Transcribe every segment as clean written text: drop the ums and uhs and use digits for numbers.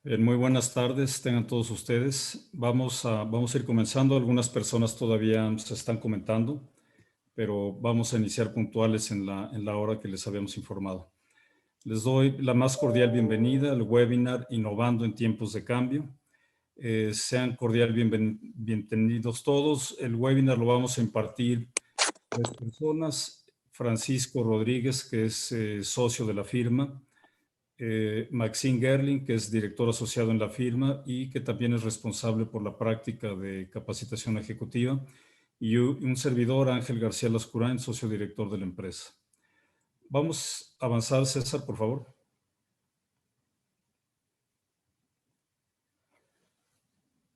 Muy buenas tardes, tengan todos ustedes. Vamos a ir comenzando. Algunas personas todavía se están comentando, pero vamos a iniciar puntuales en la hora que les habíamos informado. Les doy la más cordial bienvenida al webinar Innovando en tiempos de cambio. Sean cordial bienvenidos todos. El webinar lo vamos a impartir tres personas. Francisco Rodríguez, que es socio de la firma. Maxine Gerling, que es director asociado en la firma y que también es responsable por la práctica de capacitación ejecutiva, y un servidor, Ángel García Lascurain, socio director de la empresa. Vamos a avanzar, César, por favor.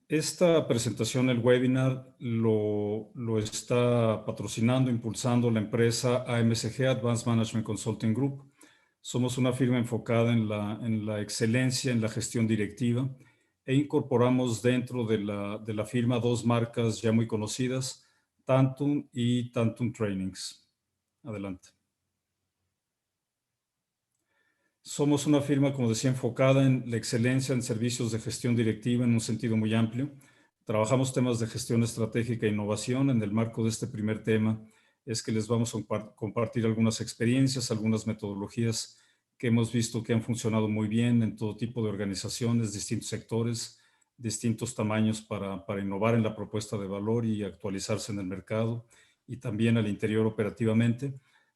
Esta presentación, el webinar, lo está patrocinando, impulsando la empresa AMCG, Advanced Management Consulting Group. Somos una firma enfocada en la excelencia en la gestión directiva e incorporamos dentro de la firma dos marcas ya muy conocidas, Tantum y Tantum Trainings. Adelante. Somos una firma, como decía, enfocada en la excelencia en servicios de gestión directiva en un sentido muy amplio. Trabajamos temas de gestión estratégica e innovación. En el marco de este primer tema es que les vamos a compartir algunas experiencias, algunas metodologías que hemos visto que han funcionado muy bien en todo tipo de organizaciones, distintos sectores, distintos tamaños para innovar en la propuesta de valor y actualizarse en el mercado y también al interior operativamente.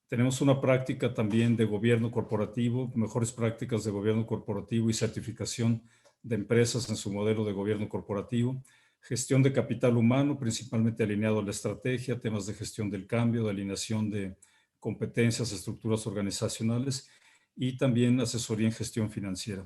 Tenemos una práctica también de gobierno corporativo, mejores prácticas de gobierno corporativo y certificación de empresas en su modelo de gobierno corporativo. Gestión de capital humano, principalmente alineado a la estrategia, temas de gestión del cambio, de alineación de competencias, estructuras organizacionales y también asesoría en gestión financiera.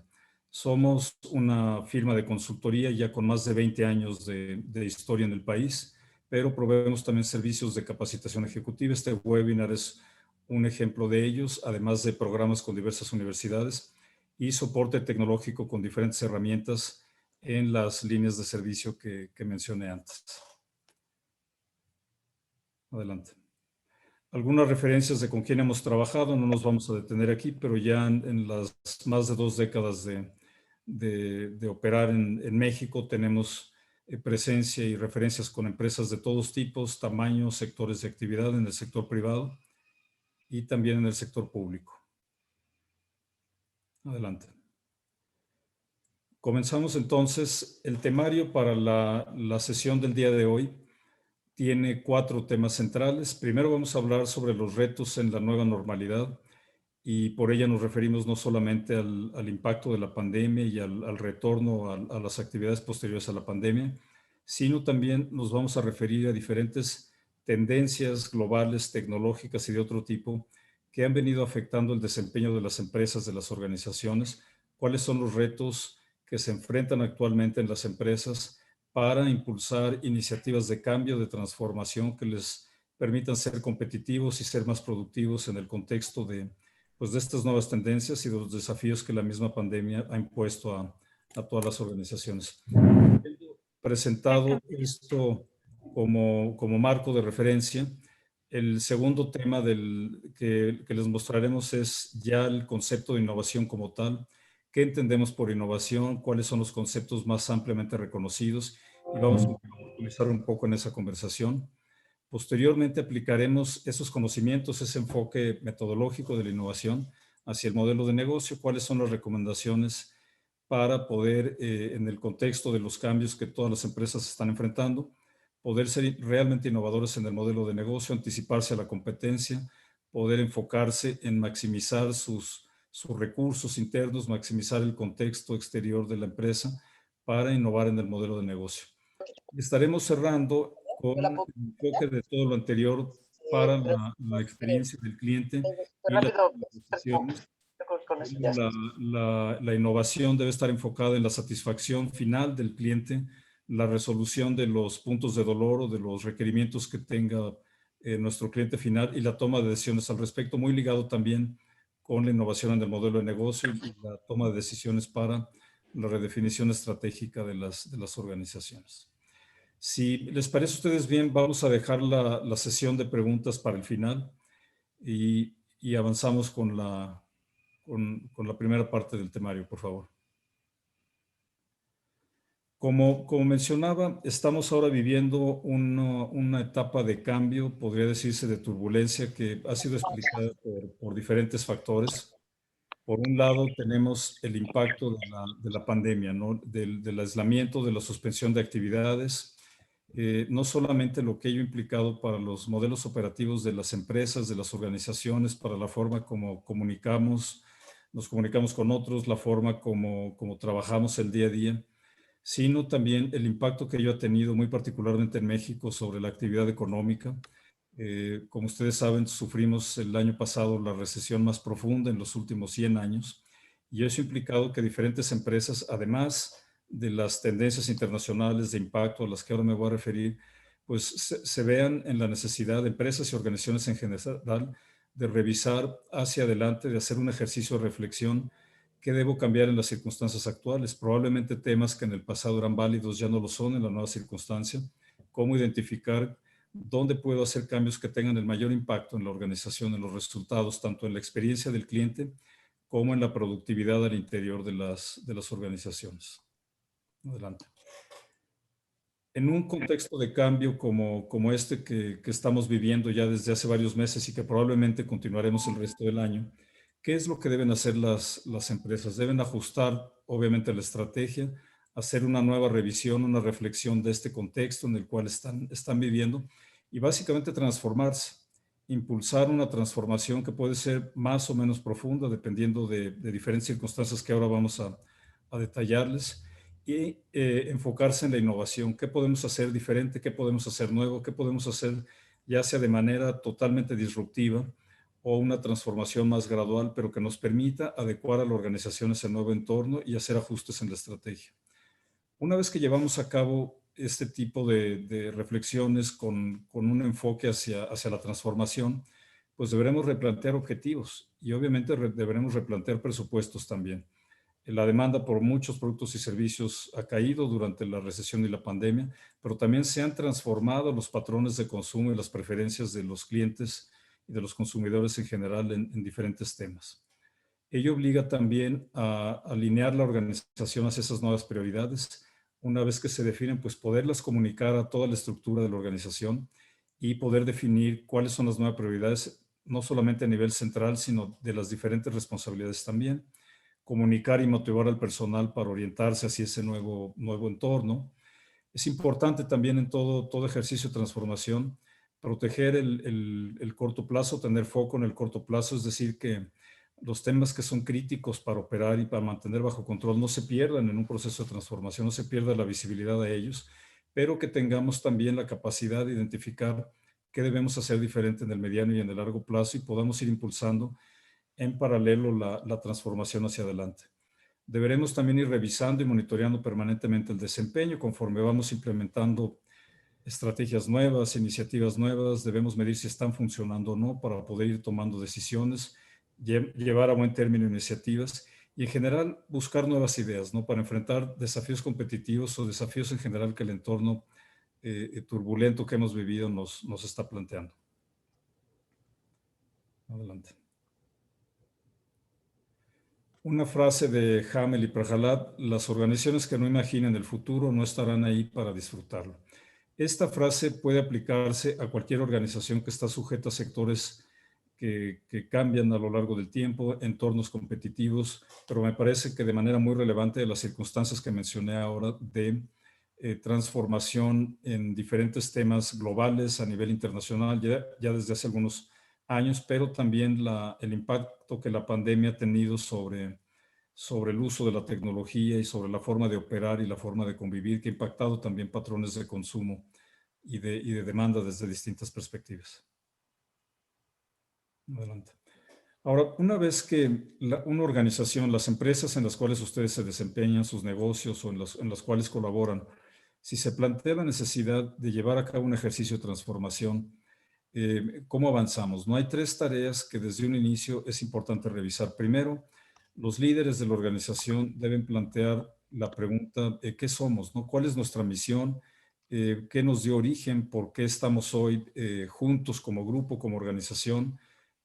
Somos una firma de consultoría ya con más de 20 años de historia en el país, pero proveemos también servicios de capacitación ejecutiva. Este webinar es un ejemplo de ellos, además de programas con diversas universidades y soporte tecnológico con diferentes herramientas en las líneas de servicio que mencioné antes. Adelante. Algunas referencias de con quién hemos trabajado, no nos vamos a detener aquí, pero ya en las más de 2 décadas de operar en México tenemos presencia y referencias con empresas de todos tipos, tamaños, sectores de actividad en el sector privado y también en el sector público. Adelante. Comenzamos entonces. El temario para la sesión del día de hoy tiene 4 temas centrales. Primero vamos a hablar sobre los retos en la nueva normalidad y por ella nos referimos no solamente al impacto de la pandemia y al retorno a las actividades posteriores a la pandemia, sino también nos vamos a referir a diferentes tendencias globales, tecnológicas y de otro tipo que han venido afectando el desempeño de las empresas, de las organizaciones. ¿Cuáles son los retos que se enfrentan actualmente en las empresas para impulsar iniciativas de cambio, de transformación que les permitan ser competitivos y ser más productivos en el contexto de estas nuevas tendencias y de los desafíos que la misma pandemia ha impuesto a todas las organizaciones? Presentado esto como marco de referencia, el segundo tema que les mostraremos es ya el concepto de innovación como tal. ¿Qué entendemos por innovación? ¿Cuáles son los conceptos más ampliamente reconocidos? Y vamos a profundizar un poco en esa conversación. Posteriormente aplicaremos esos conocimientos, ese enfoque metodológico de la innovación hacia el modelo de negocio. ¿Cuáles son las recomendaciones para poder, en el contexto de los cambios que todas las empresas están enfrentando, poder ser realmente innovadores en el modelo de negocio, anticiparse a la competencia, poder enfocarse en maximizar sus recursos internos, maximizar el contexto exterior de la empresa para innovar en el modelo de negocio? Estaremos cerrando con el enfoque de todo lo anterior para la experiencia del cliente y las decisiones. La innovación debe estar enfocada en la satisfacción final del cliente, la resolución de los puntos de dolor o de los requerimientos que tenga nuestro cliente final y la toma de decisiones al respecto, muy ligado también con la innovación en el modelo de negocio y la toma de decisiones para la redefinición estratégica de las organizaciones. Si les parece a ustedes bien, vamos a dejar la sesión de preguntas para el final y avanzamos con la primera parte del temario, por favor. Como mencionaba, estamos ahora viviendo una etapa de cambio, podría decirse de turbulencia, que ha sido explicada por diferentes factores. Por un lado, tenemos el impacto de la pandemia, ¿no? Del aislamiento, de la suspensión de actividades, no solamente lo que ello ha implicado para los modelos operativos de las empresas, de las organizaciones, para la forma como nos comunicamos con otros, la forma como trabajamos el día a día, sino también el impacto que ello ha tenido muy particularmente en México sobre la actividad económica. Como ustedes saben, sufrimos el año pasado la recesión más profunda en los últimos 100 años y eso ha implicado que diferentes empresas, además de las tendencias internacionales de impacto a las que ahora me voy a referir, pues se vean en la necesidad de empresas y organizaciones en general de revisar hacia adelante, de hacer un ejercicio de reflexión. ¿Qué debo cambiar en las circunstancias actuales? Probablemente temas que en el pasado eran válidos ya no lo son en la nueva circunstancia. ¿Cómo identificar dónde puedo hacer cambios que tengan el mayor impacto en la organización, en los resultados, tanto en la experiencia del cliente como en la productividad al interior de las organizaciones? Adelante. En un contexto de cambio como este que estamos viviendo ya desde hace varios meses y que probablemente continuaremos el resto del año, ¿qué es lo que deben hacer las empresas? Deben ajustar, obviamente, la estrategia, hacer una nueva revisión, una reflexión de este contexto en el cual están viviendo y básicamente transformarse, impulsar una transformación que puede ser más o menos profunda dependiendo de diferentes circunstancias que ahora vamos a detallarles y enfocarse en la innovación. ¿Qué podemos hacer diferente? ¿Qué podemos hacer nuevo? ¿Qué podemos hacer ya sea de manera totalmente disruptiva o una transformación más gradual, pero que nos permita adecuar a la organización a ese nuevo entorno y hacer ajustes en la estrategia? Una vez que llevamos a cabo este tipo de reflexiones con un enfoque hacia la transformación, pues deberemos replantear objetivos y obviamente deberemos replantear presupuestos también. La demanda por muchos productos y servicios ha caído durante la recesión y la pandemia, pero también se han transformado los patrones de consumo y las preferencias de los clientes y de los consumidores en general en diferentes temas. Ello obliga también a alinear la organización hacia esas nuevas prioridades. Una vez que se definen, pues poderlas comunicar a toda la estructura de la organización y poder definir cuáles son las nuevas prioridades, no solamente a nivel central, sino de las diferentes responsabilidades también. Comunicar y motivar al personal para orientarse hacia ese nuevo entorno. Es importante también en todo ejercicio de transformación proteger el corto plazo, tener foco en el corto plazo, es decir, que los temas que son críticos para operar y para mantener bajo control no se pierdan en un proceso de transformación, no se pierda la visibilidad de ellos, pero que tengamos también la capacidad de identificar qué debemos hacer diferente en el mediano y en el largo plazo y podamos ir impulsando en paralelo la transformación hacia adelante. Deberemos también ir revisando y monitoreando permanentemente el desempeño conforme vamos implementando estrategias nuevas, iniciativas nuevas. Debemos medir si están funcionando o no para poder ir tomando decisiones, llevar a buen término iniciativas y en general buscar nuevas ideas, ¿no? Para enfrentar desafíos competitivos o desafíos en general que el entorno turbulento que hemos vivido nos está planteando. Adelante. Una frase de Hamel y Prahalad: las organizaciones que no imaginen el futuro no estarán ahí para disfrutarlo. Esta frase puede aplicarse a cualquier organización que está sujeta a sectores que cambian a lo largo del tiempo, entornos competitivos, pero me parece que de manera muy relevante de las circunstancias que mencioné ahora de transformación en diferentes temas globales a nivel internacional, ya desde hace algunos años, pero también el impacto que la pandemia ha tenido sobre el uso de la tecnología y sobre la forma de operar y la forma de convivir, que ha impactado también patrones de consumo y de demanda desde distintas perspectivas. Adelante. Ahora, una vez que una organización, las empresas en las cuales ustedes se desempeñan, sus negocios o en las cuales colaboran, si se plantea la necesidad de llevar a cabo un ejercicio de transformación, ¿cómo avanzamos? No hay tres tareas que desde un inicio es importante revisar. Primero, los líderes de la organización deben plantear la pregunta, ¿qué somos? ¿No? ¿Cuál es nuestra misión? ¿Qué nos dio origen? ¿Por qué estamos hoy juntos como grupo, como organización?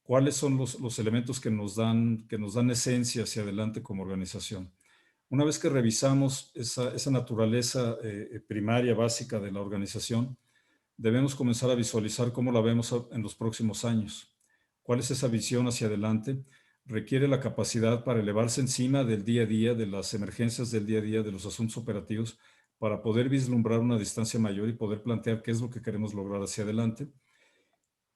¿Cuáles son los elementos que nos dan esencia hacia adelante como organización? Una vez que revisamos esa naturaleza primaria, básica de la organización, debemos comenzar a visualizar cómo la vemos en los próximos años. ¿Cuál es esa visión hacia adelante? Requiere la capacidad para elevarse encima del día a día, de las emergencias del día a día, de los asuntos operativos, para poder vislumbrar una distancia mayor y poder plantear qué es lo que queremos lograr hacia adelante.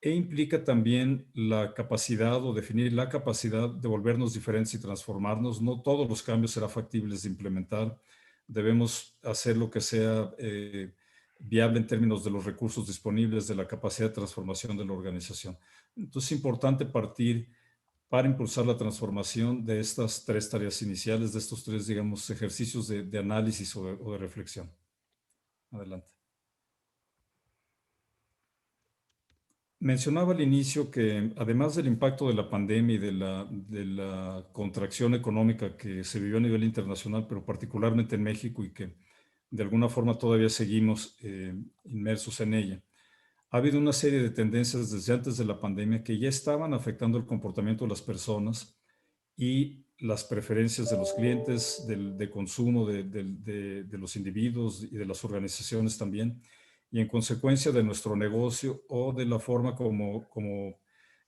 E implica también la capacidad o definir la capacidad de volvernos diferentes y transformarnos. No todos los cambios serán factibles de implementar. Debemos hacer lo que sea viable en términos de los recursos disponibles, de la capacidad de transformación de la organización. Entonces es importante partir para impulsar la transformación de estas tres tareas iniciales, de estos tres, digamos, ejercicios de análisis o de reflexión. Adelante. Mencionaba al inicio que además del impacto de la pandemia y de la contracción económica que se vivió a nivel internacional, pero particularmente en México y que de alguna forma todavía seguimos inmersos en ella, ha habido una serie de tendencias desde antes de la pandemia que ya estaban afectando el comportamiento de las personas y las preferencias de los clientes, de consumo de los individuos y de las organizaciones también, y en consecuencia de nuestro negocio o de la forma como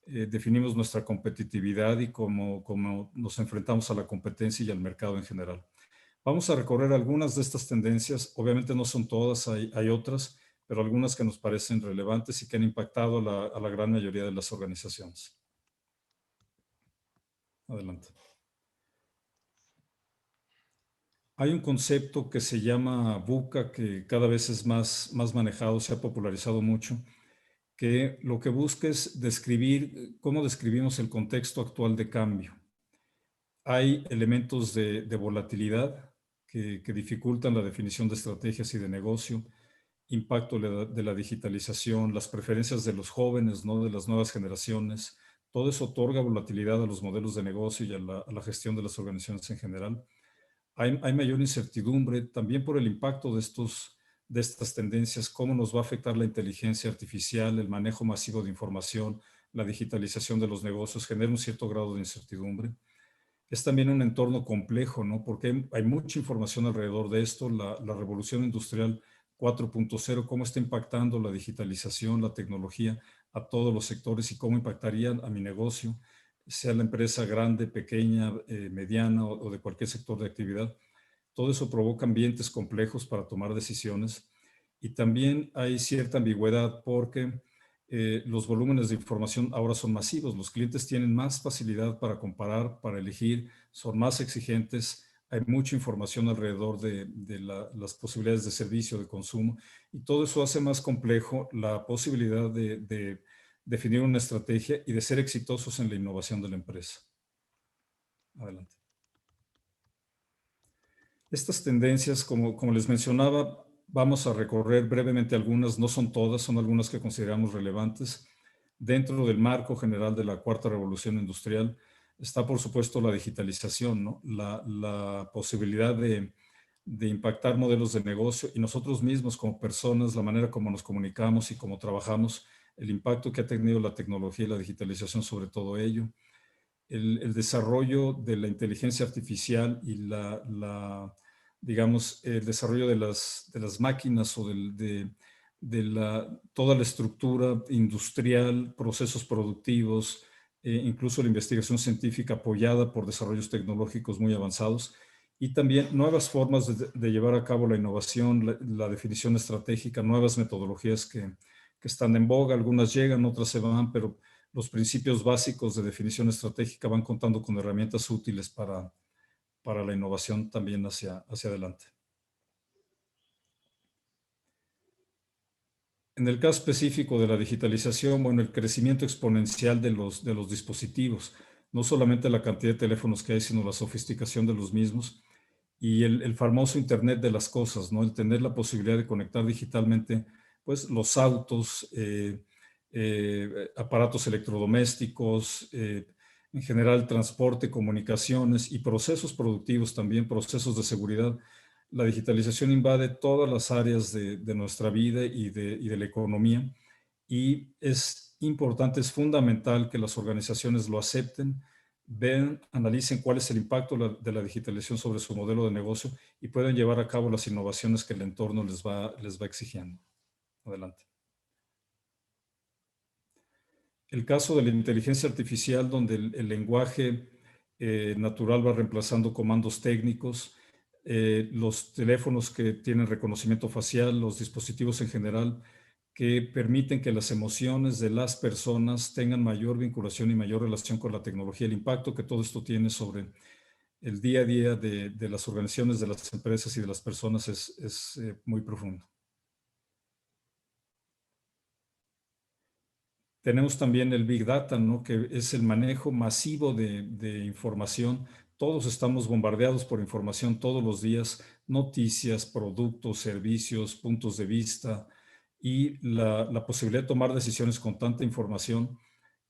definimos nuestra competitividad y cómo nos enfrentamos a la competencia y al mercado en general. Vamos a recorrer algunas de estas tendencias, obviamente no son todas, hay otras, pero algunas que nos parecen relevantes y que han impactado a la gran mayoría de las organizaciones. Adelante. Hay un concepto que se llama VUCA, que cada vez es más manejado, se ha popularizado mucho, que lo que busca es describir cómo describimos el contexto actual de cambio. Hay elementos de volatilidad que dificultan la definición de estrategias y de negocio, impacto de la digitalización, las preferencias de los jóvenes, ¿no? De las nuevas generaciones. Todo eso otorga volatilidad a los modelos de negocio y a la gestión de las organizaciones en general. Hay mayor incertidumbre también por el impacto de estas tendencias, cómo nos va a afectar la inteligencia artificial, el manejo masivo de información, la digitalización de los negocios, genera un cierto grado de incertidumbre. Es también un entorno complejo, ¿no? Porque hay mucha información alrededor de esto, la revolución industrial 4.0, cómo está impactando la digitalización, la tecnología a todos los sectores y cómo impactaría a mi negocio, sea la empresa grande, pequeña, mediana o de cualquier sector de actividad. Todo eso provoca ambientes complejos para tomar decisiones y también hay cierta ambigüedad porque los volúmenes de información ahora son masivos. Los clientes tienen más facilidad para comparar, para elegir, son más exigentes. Hay mucha información alrededor de las posibilidades de servicio, de consumo, y todo eso hace más complejo la posibilidad de definir una estrategia y de ser exitosos en la innovación de la empresa. Adelante. Estas tendencias, como les mencionaba, vamos a recorrer brevemente algunas, no son todas, son algunas que consideramos relevantes. Dentro del marco general de la cuarta revolución industrial está, por supuesto, la digitalización, ¿no? La posibilidad de impactar modelos de negocio y nosotros mismos como personas, la manera como nos comunicamos y cómo trabajamos, el impacto que ha tenido la tecnología y la digitalización sobre todo ello, el desarrollo de la inteligencia artificial y digamos, el desarrollo de las máquinas o toda la estructura industrial, procesos productivos, incluso la investigación científica apoyada por desarrollos tecnológicos muy avanzados y también nuevas formas de llevar a cabo la innovación, la definición estratégica, nuevas metodologías que están en boga, algunas llegan, otras se van, pero los principios básicos de definición estratégica van contando con herramientas útiles para la innovación también hacia adelante. En el caso específico de la digitalización, bueno, el crecimiento exponencial de los dispositivos, no solamente la cantidad de teléfonos que hay, sino la sofisticación de los mismos y el famoso Internet de las cosas, ¿no? El tener la posibilidad de conectar digitalmente, pues, los autos, aparatos electrodomésticos, en general transporte, comunicaciones y procesos productivos también, procesos de seguridad. La digitalización invade todas las áreas de nuestra vida y de la economía y es importante, es fundamental que las organizaciones lo acepten, vean, analicen cuál es el impacto de la digitalización sobre su modelo de negocio y puedan llevar a cabo las innovaciones que el entorno les va exigiendo. Adelante. El caso de la inteligencia artificial, donde el lenguaje natural va reemplazando comandos técnicos, los teléfonos que tienen reconocimiento facial, los dispositivos en general, que permiten que las emociones de las personas tengan mayor vinculación y mayor relación con la tecnología. El impacto que todo esto tiene sobre el día a día de las organizaciones, de las empresas y de las personas es muy profundo. Tenemos también el Big Data, ¿no? Que es el manejo masivo de información. Todos estamos bombardeados por información todos los días, noticias, productos, servicios, puntos de vista, y la posibilidad de tomar decisiones con tanta información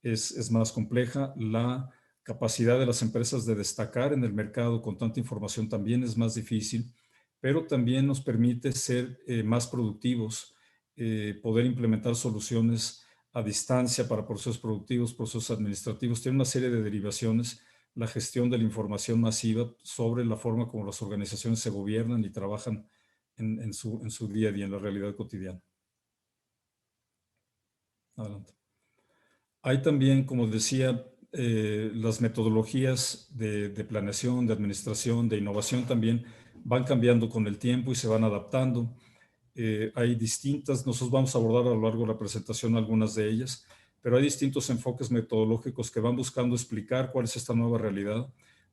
es más compleja. La capacidad de las empresas de destacar en el mercado con tanta información también es más difícil, pero también nos permite ser más productivos, poder implementar soluciones a distancia para procesos productivos, procesos administrativos. Tiene una serie de derivaciones la gestión de la información masiva sobre la forma como las organizaciones se gobiernan y trabajan en su día a día, en la realidad cotidiana. Adelante. Hay también, como decía, las metodologías de planeación, de administración, de innovación también van cambiando con el tiempo y se van adaptando. Hay distintas, nosotros vamos a abordar a lo largo de la presentación algunas de ellas, pero hay distintos enfoques metodológicos que van buscando explicar cuál es esta nueva realidad,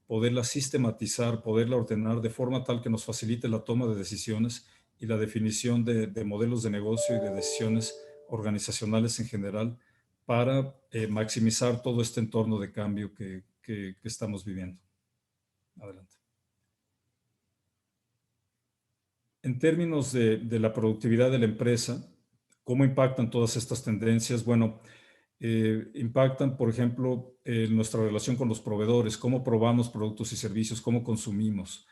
poderla sistematizar, poderla ordenar de forma tal que nos facilite la toma de decisiones y la definición de modelos de negocio y de decisiones organizacionales en general para maximizar todo este entorno de cambio que estamos viviendo. Adelante. En términos de la productividad de la empresa, ¿cómo impactan todas estas tendencias? Bueno, impactan, por ejemplo, nuestra relación con los proveedores, cómo probamos productos y servicios, cómo consumimos.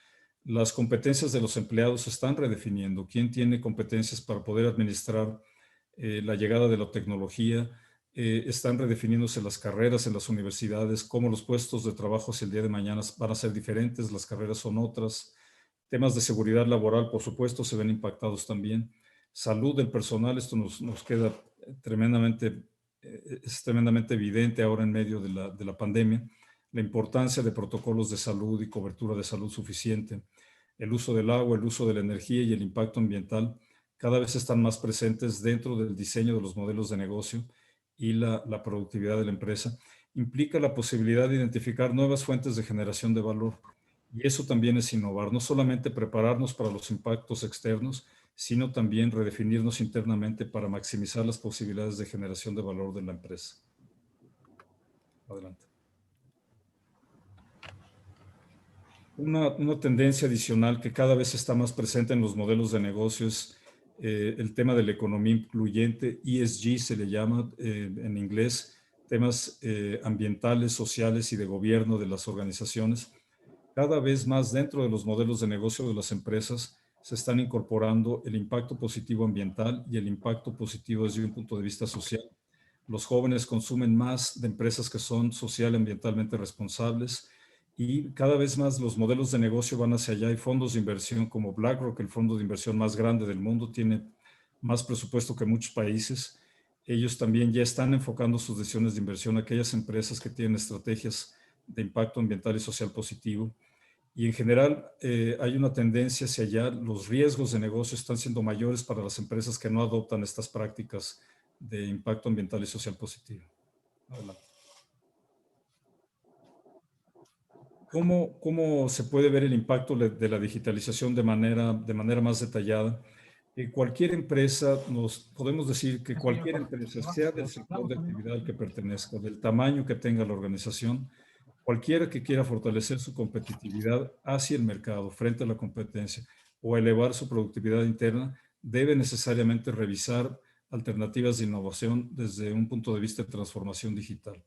Las competencias de los empleados se están redefiniendo. ¿Quién tiene competencias para poder administrar la llegada de la tecnología? Están redefiniéndose las carreras en las universidades, cómo los puestos de trabajo hacia el día de mañana van a ser diferentes, las carreras son otras. Temas de seguridad laboral, por supuesto, se ven impactados también. Salud del personal, esto nos queda tremendamente, es tremendamente evidente ahora en medio de la pandemia. La importancia de protocolos de salud y cobertura de salud suficiente. El uso del agua, el uso de la energía y el impacto ambiental cada vez están más presentes dentro del diseño de los modelos de negocio y la productividad de la empresa. Implica la posibilidad de identificar nuevas fuentes de generación de valor. Y eso también es innovar, no solamente prepararnos para los impactos externos, sino también redefinirnos internamente para maximizar las posibilidades de generación de valor de la empresa. Adelante. Una tendencia adicional que cada vez está más presente en los modelos de negocio es el tema de la economía incluyente, ESG se le llama en inglés, temas ambientales, sociales y de gobierno de las organizaciones. Cada vez más dentro de los modelos de negocio de las empresas se están incorporando el impacto positivo ambiental y el impacto positivo desde un punto de vista social. Los jóvenes consumen más de empresas que son social y ambientalmente responsables y cada vez más los modelos de negocio van hacia allá. Hay fondos de inversión como BlackRock, el fondo de inversión más grande del mundo, tiene más presupuesto que muchos países. Ellos también ya están enfocando sus decisiones de inversión a aquellas empresas que tienen estrategias de impacto ambiental y social positivo. Y en general hay una tendencia hacia allá. Los riesgos de negocio están siendo mayores para las empresas que no adoptan estas prácticas de impacto ambiental y social positivo. Adelante. ¿Cómo se puede ver el impacto de la digitalización de manera más detallada? Cualquier empresa, nos podemos decir que cualquier empresa, sea del sector de actividad al que pertenezca, del tamaño que tenga la organización, cualquiera que quiera fortalecer su competitividad hacia el mercado frente a la competencia o elevar su productividad interna, debe necesariamente revisar alternativas de innovación desde un punto de vista de transformación digital.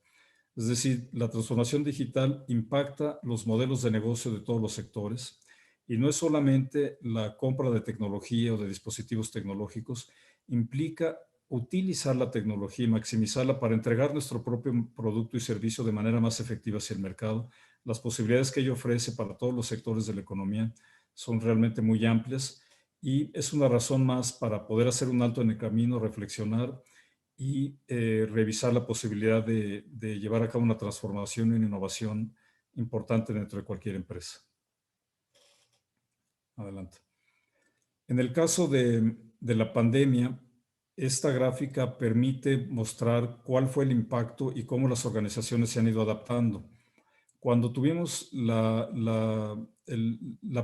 Es decir, la transformación digital impacta los modelos de negocio de todos los sectores y no es solamente la compra de tecnología o de dispositivos tecnológicos, implica utilizar la tecnología y maximizarla para entregar nuestro propio producto y servicio de manera más efectiva hacia el mercado. Las posibilidades que ello ofrece para todos los sectores de la economía son realmente muy amplias y es una razón más para poder hacer un alto en el camino, reflexionar y revisar la posibilidad de llevar a cabo una transformación y una innovación importante dentro de cualquier empresa. Adelante. En el caso de la pandemia, esta gráfica permite mostrar cuál fue el impacto y cómo las organizaciones se han ido adaptando. Cuando tuvimos la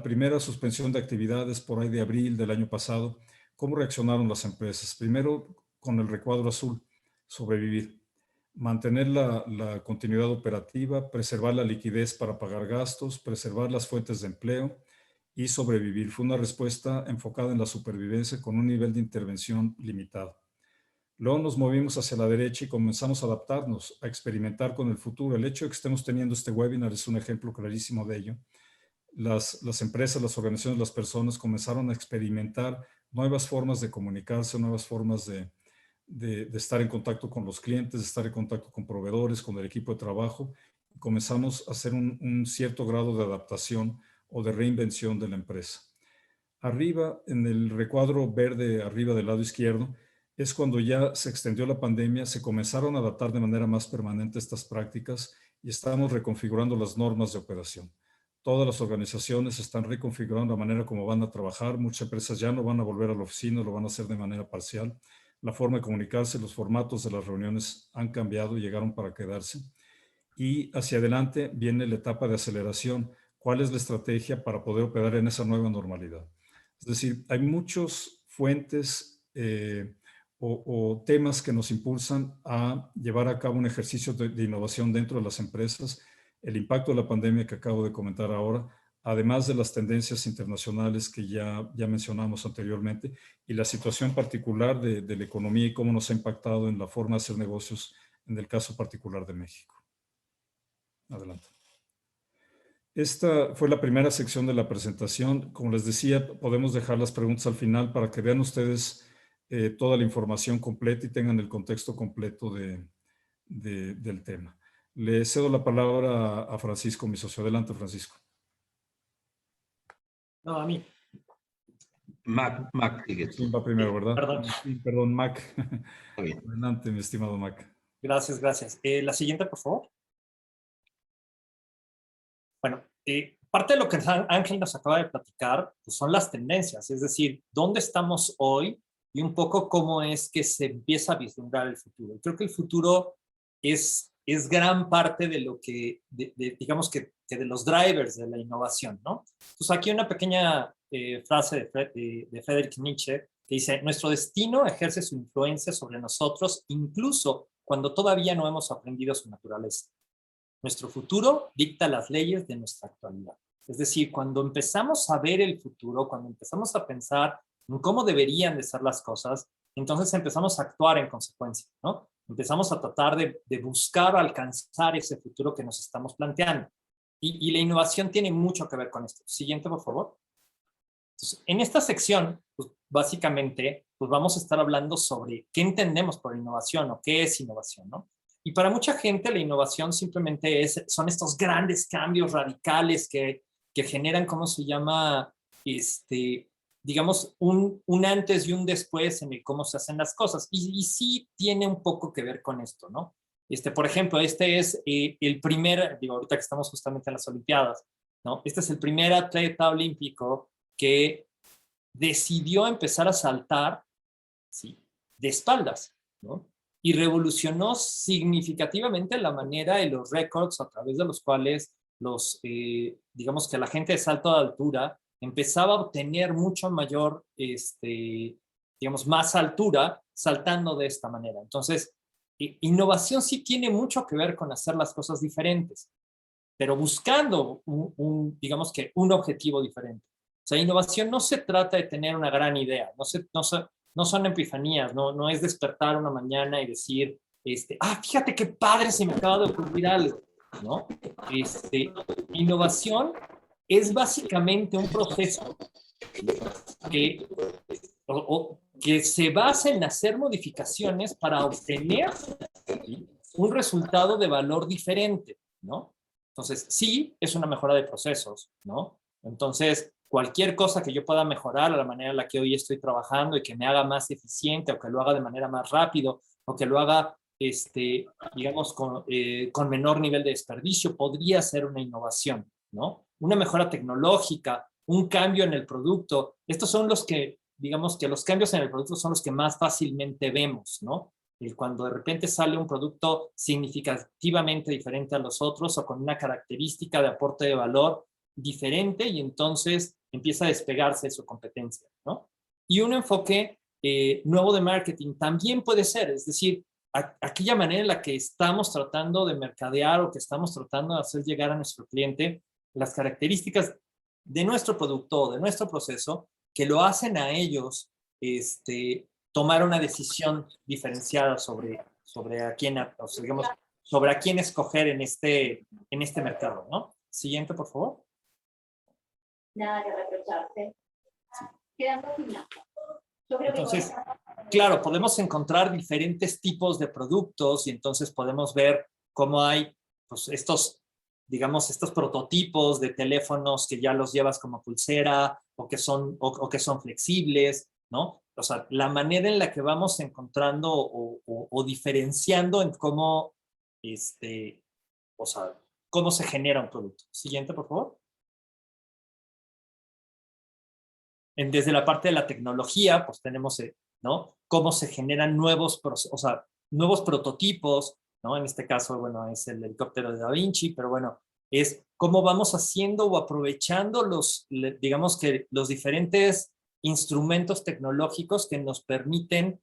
primera suspensión de actividades por ahí de abril del año pasado, ¿cómo reaccionaron las empresas? Primero, con el recuadro azul, sobrevivir, mantener la continuidad operativa, preservar la liquidez para pagar gastos, preservar las fuentes de empleo y sobrevivir. Fue una respuesta enfocada en la supervivencia con un nivel de intervención limitado. Luego nos movimos hacia la derecha y comenzamos a adaptarnos, a experimentar con el futuro. El hecho de que estemos teniendo este webinar es un ejemplo clarísimo de ello. Las empresas, las organizaciones, las personas comenzaron a experimentar nuevas formas de comunicarse, nuevas formas de estar en contacto con los clientes, de estar en contacto con proveedores, con el equipo de trabajo. Comenzamos a hacer un cierto grado de adaptación o de reinvención de la empresa. Arriba, en el recuadro verde, arriba del lado izquierdo, es cuando ya se extendió la pandemia, se comenzaron a adaptar de manera más permanente estas prácticas y estamos reconfigurando las normas de operación. Todas las organizaciones están reconfigurando la manera como van a trabajar. Muchas empresas ya no van a volver a la oficina, lo van a hacer de manera parcial. La forma de comunicarse, los formatos de las reuniones han cambiado y llegaron para quedarse. Y hacia adelante viene la etapa de aceleración. ¿Cuál es la estrategia para poder operar en esa nueva normalidad? Es decir, hay muchas fuentes o temas que nos impulsan a llevar a cabo un ejercicio de innovación dentro de las empresas. El impacto de la pandemia que acabo de comentar ahora, además de las tendencias internacionales que ya mencionamos anteriormente, y la situación particular de la economía y cómo nos ha impactado en la forma de hacer negocios en el caso particular de México. Adelante. Esta fue la primera sección de la presentación. Como les decía, podemos dejar las preguntas al final para que vean ustedes toda la información completa y tengan el contexto completo del tema. Le cedo la palabra a Francisco, mi socio. Adelante, Francisco. No, a mí. Mac, sigue. Sí, va primero, ¿verdad? Perdón. Perdón, Mac. Está bien. Adelante, mi estimado Mac. Gracias, gracias. La siguiente, por favor. Bueno, parte de lo que Ángel nos acaba de platicar pues son las tendencias, es decir, dónde estamos hoy y un poco cómo es que se empieza a vislumbrar el futuro. Creo que el futuro es gran parte de lo que, digamos que de los drivers de la innovación, ¿no? Entonces aquí una pequeña frase de Friedrich Nietzsche que dice, nuestro destino ejerce su influencia sobre nosotros incluso cuando todavía no hemos aprendido su naturaleza. Nuestro futuro dicta las leyes de nuestra actualidad. Es decir, cuando empezamos a ver el futuro, cuando empezamos a pensar en cómo deberían de ser las cosas, entonces empezamos a actuar en consecuencia, ¿no? Empezamos a tratar de buscar o alcanzar ese futuro que nos estamos planteando. Y la innovación tiene mucho que ver con esto. Siguiente, por favor. Entonces, en esta sección, pues, básicamente, pues vamos a estar hablando sobre qué entendemos por innovación o qué es innovación, ¿no? Y para mucha gente la innovación simplemente son estos grandes cambios radicales que generan, ¿cómo se llama? Digamos, un antes y un después en el cómo se hacen las cosas. Y sí tiene un poco que ver con esto, ¿no? Por ejemplo, este es el primer, digo, ahorita que estamos justamente en las Olimpiadas, ¿no? Este es el primer atleta olímpico que decidió empezar a saltar, ¿sí?, de espaldas, ¿no? Y revolucionó significativamente la manera de los récords a través de los cuales digamos que la gente de salto de altura empezaba a obtener mucho mayor, digamos, más altura saltando de esta manera. Entonces, innovación sí tiene mucho que ver con hacer las cosas diferentes, pero buscando digamos que un objetivo diferente. O sea, innovación no se trata de tener una gran idea, no son epifanías, no es despertar una mañana y decir, fíjate qué padre se me acaba de ocurrir algo, ¿no? Innovación es básicamente un proceso que que se basa en hacer modificaciones para obtener, ¿sí?, un resultado de valor diferente, ¿no? Entonces, sí, es una mejora de procesos, ¿no? Entonces, cualquier cosa que yo pueda mejorar a la manera en la que hoy estoy trabajando y que me haga más eficiente o que lo haga de manera más rápido o que lo haga, digamos, con menor nivel de desperdicio, podría ser una innovación, ¿no? Una mejora tecnológica, un cambio en el producto. Estos son los que, digamos que los cambios en el producto son los que más fácilmente vemos, ¿no? Y cuando de repente sale un producto significativamente diferente a los otros o con una característica de aporte de valor diferente y entonces empieza a despegarse de su competencia, ¿no? Y un enfoque nuevo de marketing también puede ser, es decir, aquella manera en la que estamos tratando de mercadear o que estamos tratando de hacer llegar a nuestro cliente las características de nuestro producto o de nuestro proceso que lo hacen a ellos tomar una decisión diferenciada sobre a quién, o sea, digamos, sobre a quién escoger en este mercado, ¿no? Siguiente, por favor. Nada que reprocharse. Quedando sin nada. Entonces, claro, podemos encontrar diferentes tipos de productos y entonces podemos ver cómo hay, pues, estos, digamos, estos prototipos de teléfonos que ya los llevas como pulsera o que son flexibles, ¿no? O sea, la manera en la que vamos encontrando o diferenciando en cómo, o sea, cómo se genera un producto. Siguiente, por favor. Desde la parte de la tecnología, pues tenemos, ¿no?, cómo se generan nuevos prototipos, ¿no? En este caso, bueno, es el helicóptero de Da Vinci, pero bueno, es cómo vamos haciendo o aprovechando digamos que los diferentes instrumentos tecnológicos que nos permiten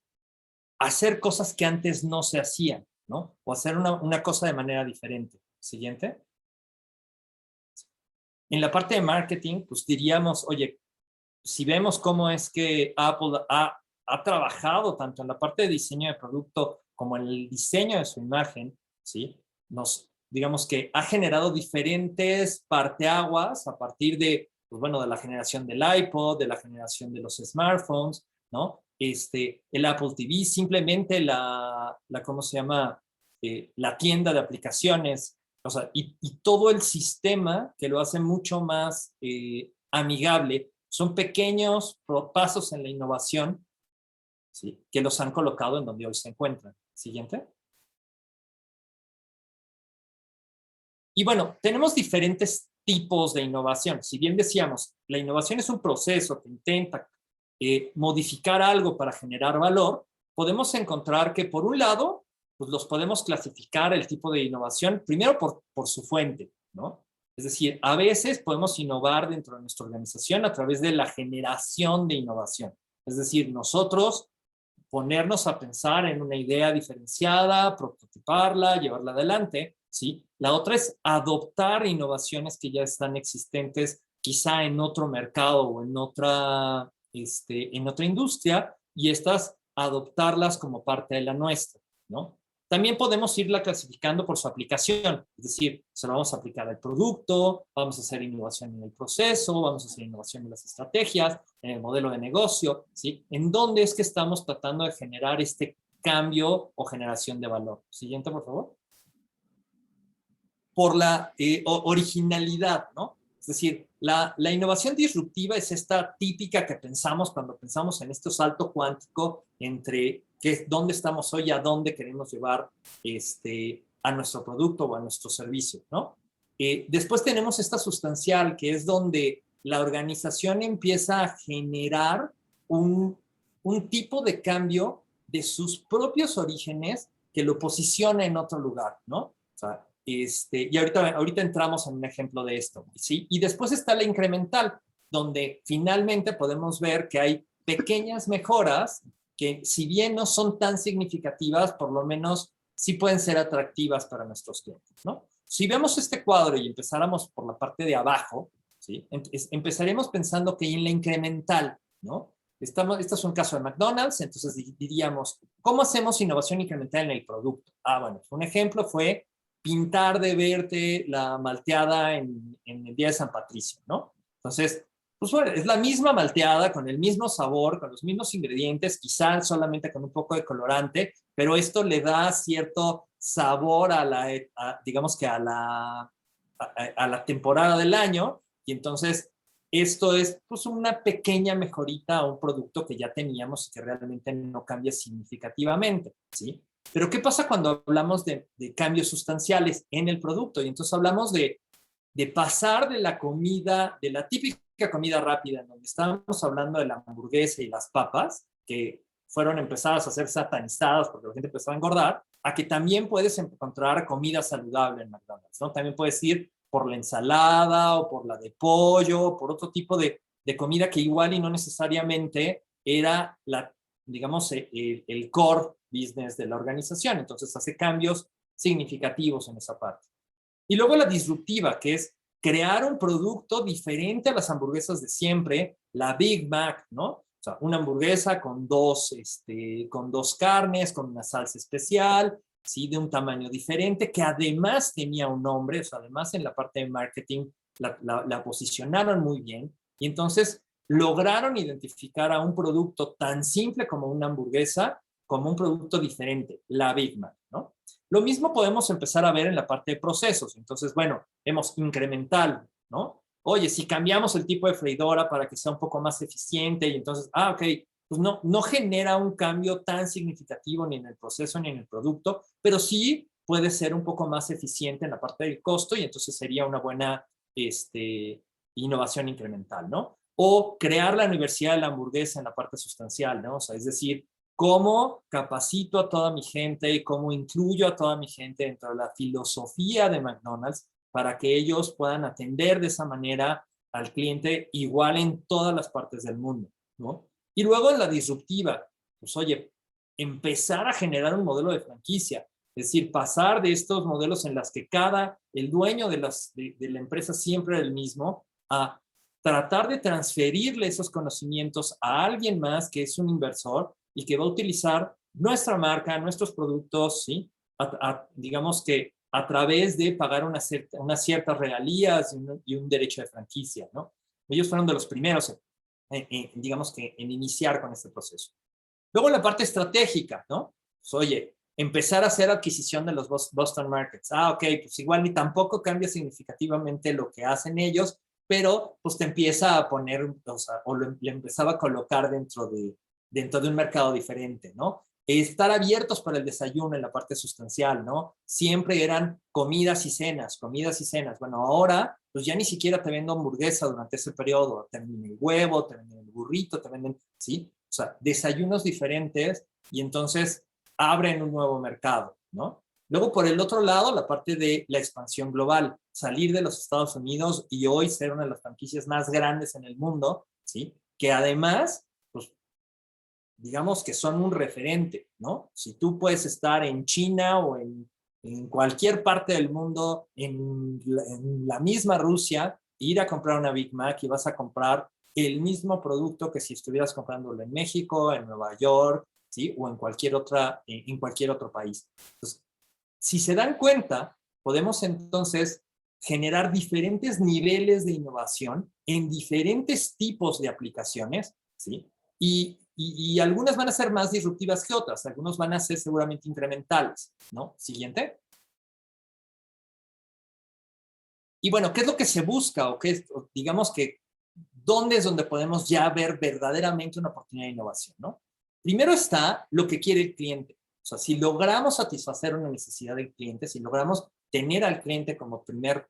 hacer cosas que antes no se hacían, ¿no? O hacer una cosa de manera diferente. Siguiente. En la parte de marketing, pues diríamos, oye, si vemos cómo es que Apple ha trabajado tanto en la parte de diseño de producto como en el diseño de su imagen, ¿sí? Digamos que ha generado diferentes parteaguas a partir de, pues bueno, de la generación del iPod, de la generación de los smartphones, ¿no? El Apple TV, simplemente ¿cómo se llama? La tienda de aplicaciones, o sea, y todo el sistema que lo hace mucho más amigable. Son pequeños pasos en la innovación, ¿sí?, que los han colocado en donde hoy se encuentran. Siguiente. Y bueno, tenemos diferentes tipos de innovación. Si bien decíamos, la innovación es un proceso que intenta modificar algo para generar valor, podemos encontrar que, por un lado, pues los podemos clasificar el tipo de innovación, primero por su fuente, ¿no? Es decir, a veces podemos innovar dentro de nuestra organización a través de la generación de innovación. Es decir, nosotros ponernos a pensar en una idea diferenciada, prototiparla, llevarla adelante, ¿sí? La otra es adoptar innovaciones que ya están existentes, quizá en otro mercado o en otra industria, y estas adoptarlas como parte de la nuestra, ¿no? También podemos irla clasificando por su aplicación, es decir, se lo vamos a aplicar al producto, vamos a hacer innovación en el proceso, vamos a hacer innovación en las estrategias, en el modelo de negocio, ¿sí? ¿En dónde es que estamos tratando de generar este cambio o generación de valor? Siguiente, por favor. Por la originalidad, ¿no? Es decir, la innovación disruptiva es esta típica que pensamos cuando pensamos en este salto cuántico entre dónde estamos hoy, a dónde queremos llevar a nuestro producto o a nuestro servicio, ¿no? Después tenemos esta sustancial, que es donde la organización empieza a generar un tipo de cambio de sus propios orígenes que lo posiciona en otro lugar, ¿no? O sea, y ahorita entramos en un ejemplo de esto, ¿sí? Y después está la incremental, donde finalmente podemos ver que hay pequeñas mejoras que, si bien no son tan significativas, por lo menos sí pueden ser atractivas para nuestros clientes, ¿no? Si vemos este cuadro y empezáramos por la parte de abajo, ¿sí?, empezaremos pensando que en la incremental, ¿no? Este es un caso de McDonald's, entonces diríamos, ¿cómo hacemos innovación incremental en el producto? Bueno, un ejemplo fue pintar de verde la malteada en el día de San Patricio, ¿no? Entonces, pues bueno, es la misma malteada, con el mismo sabor, con los mismos ingredientes, quizás solamente con un poco de colorante, pero esto le da cierto sabor digamos que a la temporada del año, y entonces esto es pues una pequeña mejorita a un producto que ya teníamos y que realmente no cambia significativamente, ¿sí? Pero ¿qué pasa cuando hablamos de cambios sustanciales en el producto? Y entonces hablamos de pasar de la comida, de la típica comida rápida, en donde estábamos hablando de la hamburguesa y las papas, que fueron empezadas a ser satanizadas porque la gente empezó a engordar, a que también puedes encontrar comida saludable en McDonald's, ¿no? También puedes ir por la ensalada o por la de pollo, o por otro tipo de comida que igual y no necesariamente era digamos, el core business de la organización. Entonces hace cambios significativos en esa parte. Y luego la disruptiva, que es crear un producto diferente a las hamburguesas de siempre, la Big Mac, ¿no? O sea, una hamburguesa con dos carnes, con una salsa especial, ¿sí? De un tamaño diferente, que además tenía un nombre, o sea, además en la parte de marketing la posicionaron muy bien, y entonces lograron identificar a un producto tan simple como una hamburguesa, como un producto diferente, la Big Mac, ¿no? Lo mismo podemos empezar a ver en la parte de procesos. Entonces, bueno, vemos incremental, ¿no? Oye, si cambiamos el tipo de freidora para que sea un poco más eficiente y entonces, ok, pues no genera un cambio tan significativo ni en el proceso ni en el producto, pero sí puede ser un poco más eficiente en la parte del costo y entonces sería una buena innovación incremental, ¿no? O crear la universidad de la hamburguesa en la parte sustancial, ¿no? O sea, es decir, cómo capacito a toda mi gente y cómo incluyo a toda mi gente dentro de la filosofía de McDonald's para que ellos puedan atender de esa manera al cliente igual en todas las partes del mundo, ¿no? Y luego en la disruptiva, pues oye, empezar a generar un modelo de franquicia, es decir, pasar de estos modelos en las que el dueño de la empresa siempre era el mismo, a tratar de transferirle esos conocimientos a alguien más que es un inversor y que va a utilizar nuestra marca, nuestros productos, ¿sí? Digamos que a través de pagar unas ciertas regalías y un derecho de franquicia, ¿no? Ellos fueron de los primeros, digamos que en iniciar con este proceso. Luego la parte estratégica, ¿no? Pues, oye, empezar a hacer adquisición de los Boston Markets. Ok, pues igual ni tampoco cambia significativamente lo que hacen ellos, pero pues te empieza a poner, o le empezaba a colocar dentro de un mercado diferente, ¿no? Estar abiertos para el desayuno en la parte sustancial, ¿no? Siempre eran comidas y cenas, comidas y cenas. Bueno, ahora, pues ya ni siquiera te vendo hamburguesa durante ese periodo. Te venden el huevo, te venden el burrito, te venden, ¿sí? O sea, desayunos diferentes y entonces abren un nuevo mercado, ¿no? Luego, por el otro lado, la parte de la expansión global, salir de los Estados Unidos y hoy ser una de las franquicias más grandes en el mundo, ¿sí? Que además, pues, digamos que son un referente, ¿no? Si tú puedes estar en China o en cualquier parte del mundo, en la misma Rusia, ir a comprar una Big Mac y vas a comprar el mismo producto que si estuvieras comprándolo en México, en Nueva York, ¿sí? O en cualquier otro país. Entonces, si se dan cuenta, podemos entonces generar diferentes niveles de innovación en diferentes tipos de aplicaciones, ¿sí? Y algunas van a ser más disruptivas que otras, algunos van a ser seguramente incrementales, ¿no? Siguiente. Y bueno, ¿qué es lo que se busca? Digamos que, ¿dónde es donde podemos ya ver verdaderamente una oportunidad de innovación, ¿no? Primero está lo que quiere el cliente. O sea, si logramos satisfacer una necesidad del cliente, si logramos tener al cliente como primer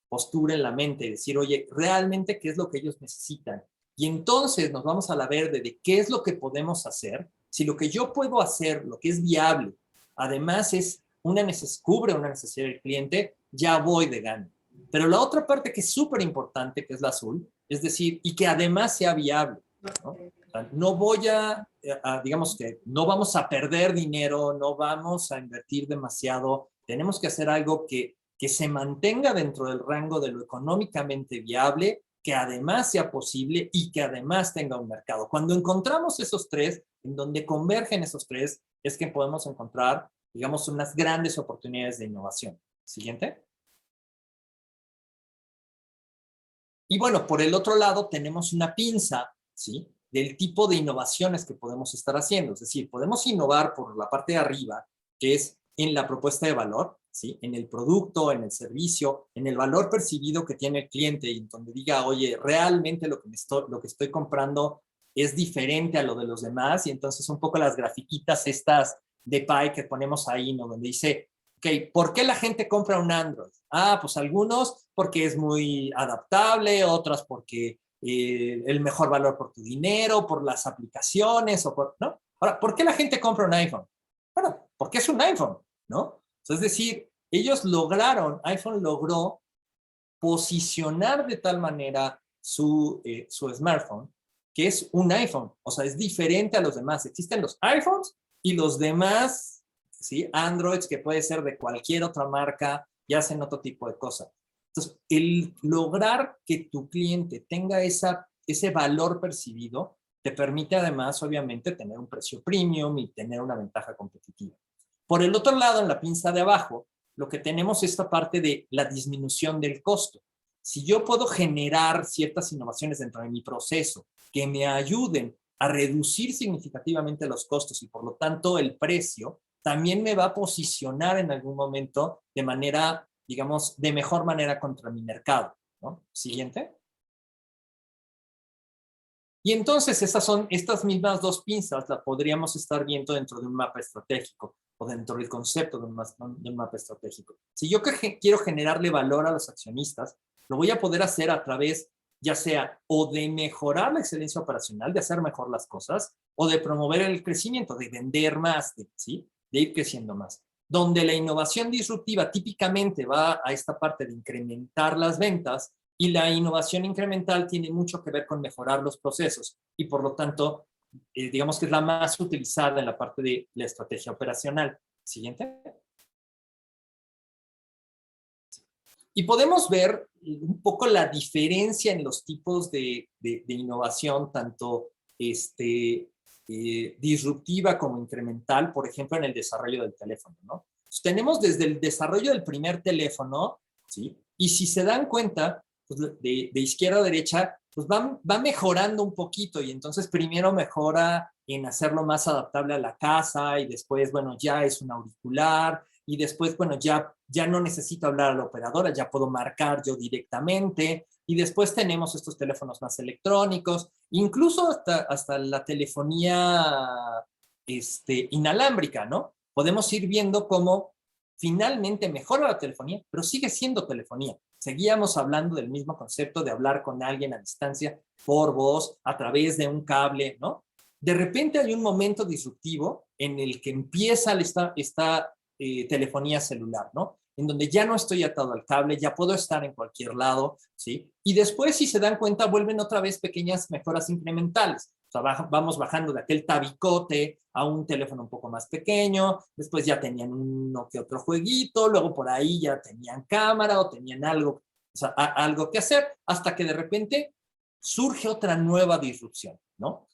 postura en la mente y decir, oye, realmente qué es lo que ellos necesitan. Y entonces nos vamos a la verde de qué es lo que podemos hacer. Si lo que yo puedo hacer, lo que es viable, además cubre una necesidad del cliente, ya voy de gana. Pero la otra parte que es súper importante, que es la azul, es decir, y que además sea viable, ¿no? O sea, no voy digamos que no vamos a perder dinero, no vamos a invertir demasiado, tenemos que hacer algo que se mantenga dentro del rango de lo económicamente viable, que además sea posible y que además tenga un mercado. Cuando encontramos esos tres, en donde convergen esos tres, es que podemos encontrar, digamos, unas grandes oportunidades de innovación. Siguiente. Y bueno, por el otro lado tenemos una pinza, ¿sí? Del tipo de innovaciones que podemos estar haciendo. Es decir, podemos innovar por la parte de arriba, que es en la propuesta de valor, ¿sí? En el producto, en el servicio, en el valor percibido que tiene el cliente y donde diga, oye, realmente lo que estoy comprando es diferente a lo de los demás. Y entonces un poco las grafiquitas estas de pie que ponemos ahí, ¿no? Donde dice, ok, ¿por qué la gente compra un Android? Ah, pues algunos porque es muy adaptable, otras porque el mejor valor por tu dinero, por las aplicaciones, o por, ¿no? Ahora, ¿por qué la gente compra un iPhone? Bueno, porque es un iPhone, ¿no? Es decir, iPhone logró posicionar de tal manera su smartphone que es un iPhone, o sea, es diferente a los demás. Existen los iPhones y los demás, ¿sí? Androids, que puede ser de cualquier otra marca, y hacen otro tipo de cosas. Entonces, el lograr que tu cliente tenga ese valor percibido te permite además, obviamente, tener un precio premium y tener una ventaja competitiva. Por el otro lado, en la pinza de abajo, lo que tenemos es esta parte de la disminución del costo. Si yo puedo generar ciertas innovaciones dentro de mi proceso que me ayuden a reducir significativamente los costos y por lo tanto el precio, también me va a posicionar en algún momento de manera, digamos, de mejor manera contra mi mercado, ¿no? Siguiente. Y entonces estas mismas dos pinzas las podríamos estar viendo dentro de un mapa estratégico o dentro del concepto de un mapa estratégico. Si yo quiero generarle valor a los accionistas, lo voy a poder hacer a través, ya sea o de mejorar la excelencia operacional, de hacer mejor las cosas, o de promover el crecimiento, de vender más, ¿sí? De ir creciendo más. Donde la innovación disruptiva típicamente va a esta parte de incrementar las ventas, y la innovación incremental tiene mucho que ver con mejorar los procesos y por lo tanto, digamos que es la más utilizada en la parte de la estrategia operacional. Siguiente. Y podemos ver un poco la diferencia en los tipos de innovación, tanto disruptiva como incremental, por ejemplo, en el desarrollo del teléfono, ¿no? Pues tenemos desde el desarrollo del primer teléfono, ¿sí? Y si se dan cuenta, pues de izquierda a derecha, pues va mejorando un poquito y entonces primero mejora en hacerlo más adaptable a la casa y después, bueno, ya es un auricular y después, bueno, ya no necesito hablar a la operadora, ya puedo marcar yo directamente y después tenemos estos teléfonos más electrónicos, incluso hasta la telefonía inalámbrica, ¿no? Podemos ir viendo cómo finalmente mejora la telefonía, pero sigue siendo telefonía. Seguíamos hablando del mismo concepto de hablar con alguien a distancia, por voz, a través de un cable, ¿no? De repente hay un momento disruptivo en el que empieza esta telefonía celular, ¿no? En donde ya no estoy atado al cable, ya puedo estar en cualquier lado, ¿sí? Y después, si se dan cuenta, vuelven otra vez pequeñas mejoras incrementales. O sea, vamos bajando de aquel tabicote a un teléfono un poco más pequeño, después ya tenían uno que otro jueguito, luego por ahí ya tenían cámara o tenían algo, o sea, algo que hacer, hasta que de repente surge otra nueva disrupción, ¿no?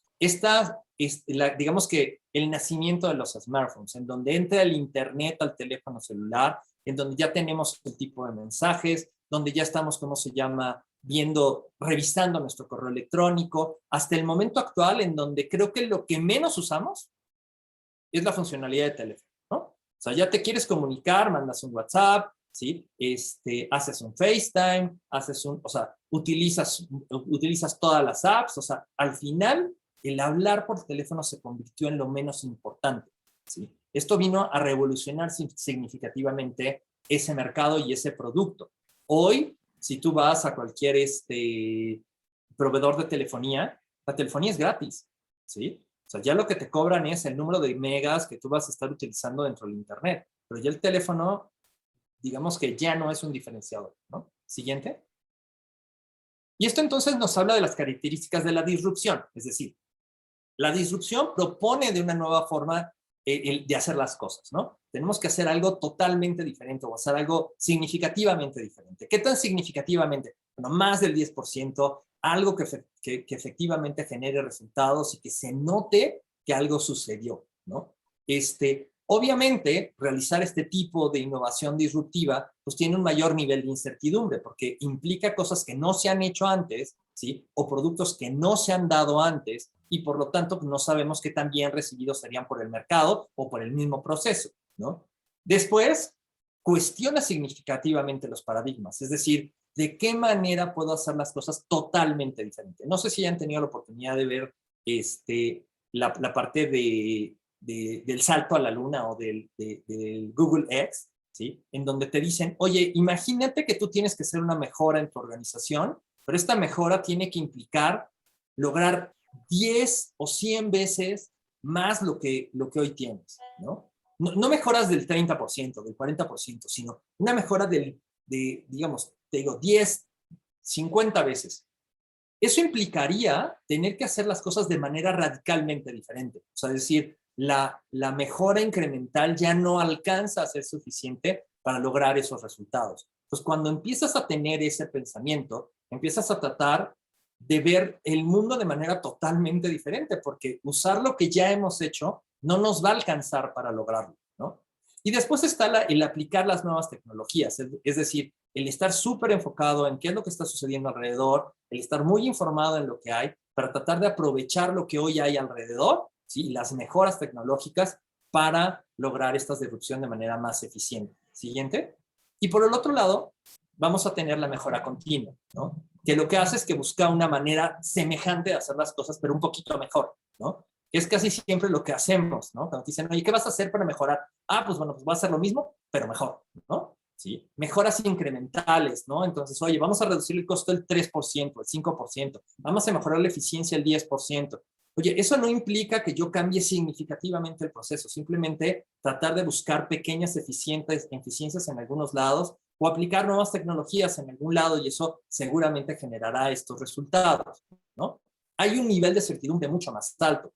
Digamos que el nacimiento de los smartphones, en donde entra el internet al teléfono celular, en donde ya tenemos el tipo de mensajes, donde ya estamos, ¿cómo se llama?, revisando nuestro correo electrónico, hasta el momento actual en donde creo que lo que menos usamos es la funcionalidad de teléfono, ¿no? O sea, ya te quieres comunicar, mandas un WhatsApp, ¿sí? Haces un FaceTime, o sea, utilizas todas las apps, o sea, al final el hablar por teléfono se convirtió en lo menos importante, ¿sí? Esto vino a revolucionar significativamente ese mercado y ese producto. Hoy, si tú vas a cualquier proveedor de telefonía, la telefonía es gratis, ¿sí? O sea, ya lo que te cobran es el número de megas que tú vas a estar utilizando dentro del internet, pero ya el teléfono, digamos que ya no es un diferenciador, ¿no? Siguiente. Y esto entonces nos habla de las características de la disrupción, es decir, la disrupción propone de una nueva forma de hacer las cosas, ¿no? Tenemos que hacer algo totalmente diferente o hacer algo significativamente diferente. ¿Qué tan significativamente? Bueno, más del 10%, algo que efectivamente genere resultados y que se note que algo sucedió, ¿no? Obviamente, realizar este tipo de innovación disruptiva pues tiene un mayor nivel de incertidumbre porque implica cosas que no se han hecho antes, ¿sí? O productos que no se han dado antes y por lo tanto no sabemos qué tan bien recibidos serían por el mercado o por el mismo proceso, ¿no? Después, cuestiona significativamente los paradigmas, es decir, ¿de qué manera puedo hacer las cosas totalmente diferente? No sé si han tenido la oportunidad de ver la parte del salto a la luna o del Google X, ¿sí? En donde te dicen, oye, imagínate que tú tienes que hacer una mejora en tu organización, pero esta mejora tiene que implicar lograr 10 o 100 veces más lo que hoy tienes, ¿no? No mejoras del 30%, del 40%, sino una mejora digamos, te digo, 10, 50 veces. Eso implicaría tener que hacer las cosas de manera radicalmente diferente. O sea, es decir, la mejora incremental ya no alcanza a ser suficiente para lograr esos resultados. Entonces, cuando empiezas a tener ese pensamiento, empiezas a tratar de ver el mundo de manera totalmente diferente, porque usar lo que ya hemos hecho no nos va a alcanzar para lograrlo, ¿no? Y después está el aplicar las nuevas tecnologías, es decir, el estar súper enfocado en qué es lo que está sucediendo alrededor, el estar muy informado en lo que hay, para tratar de aprovechar lo que hoy hay alrededor, ¿sí? Las mejoras tecnológicas para lograr esta disrupción de manera más eficiente. Siguiente. Y por el otro lado, vamos a tener la mejora continua, ¿no? Que lo que hace es que busca una manera semejante de hacer las cosas, pero un poquito mejor, ¿no? Es casi siempre lo que hacemos, ¿no? Cuando te dicen, oye, ¿qué vas a hacer para mejorar? Ah, pues bueno, pues voy a hacer lo mismo, pero mejor, ¿no? ¿Sí? Mejoras incrementales, ¿no? Entonces, oye, vamos a reducir el costo del 3%, el 5%, vamos a mejorar la eficiencia el 10%. Oye, eso no implica que yo cambie significativamente el proceso, simplemente tratar de buscar pequeñas eficiencias en algunos lados o aplicar nuevas tecnologías en algún lado y eso seguramente generará estos resultados, ¿no? Hay un nivel de certidumbre mucho más alto.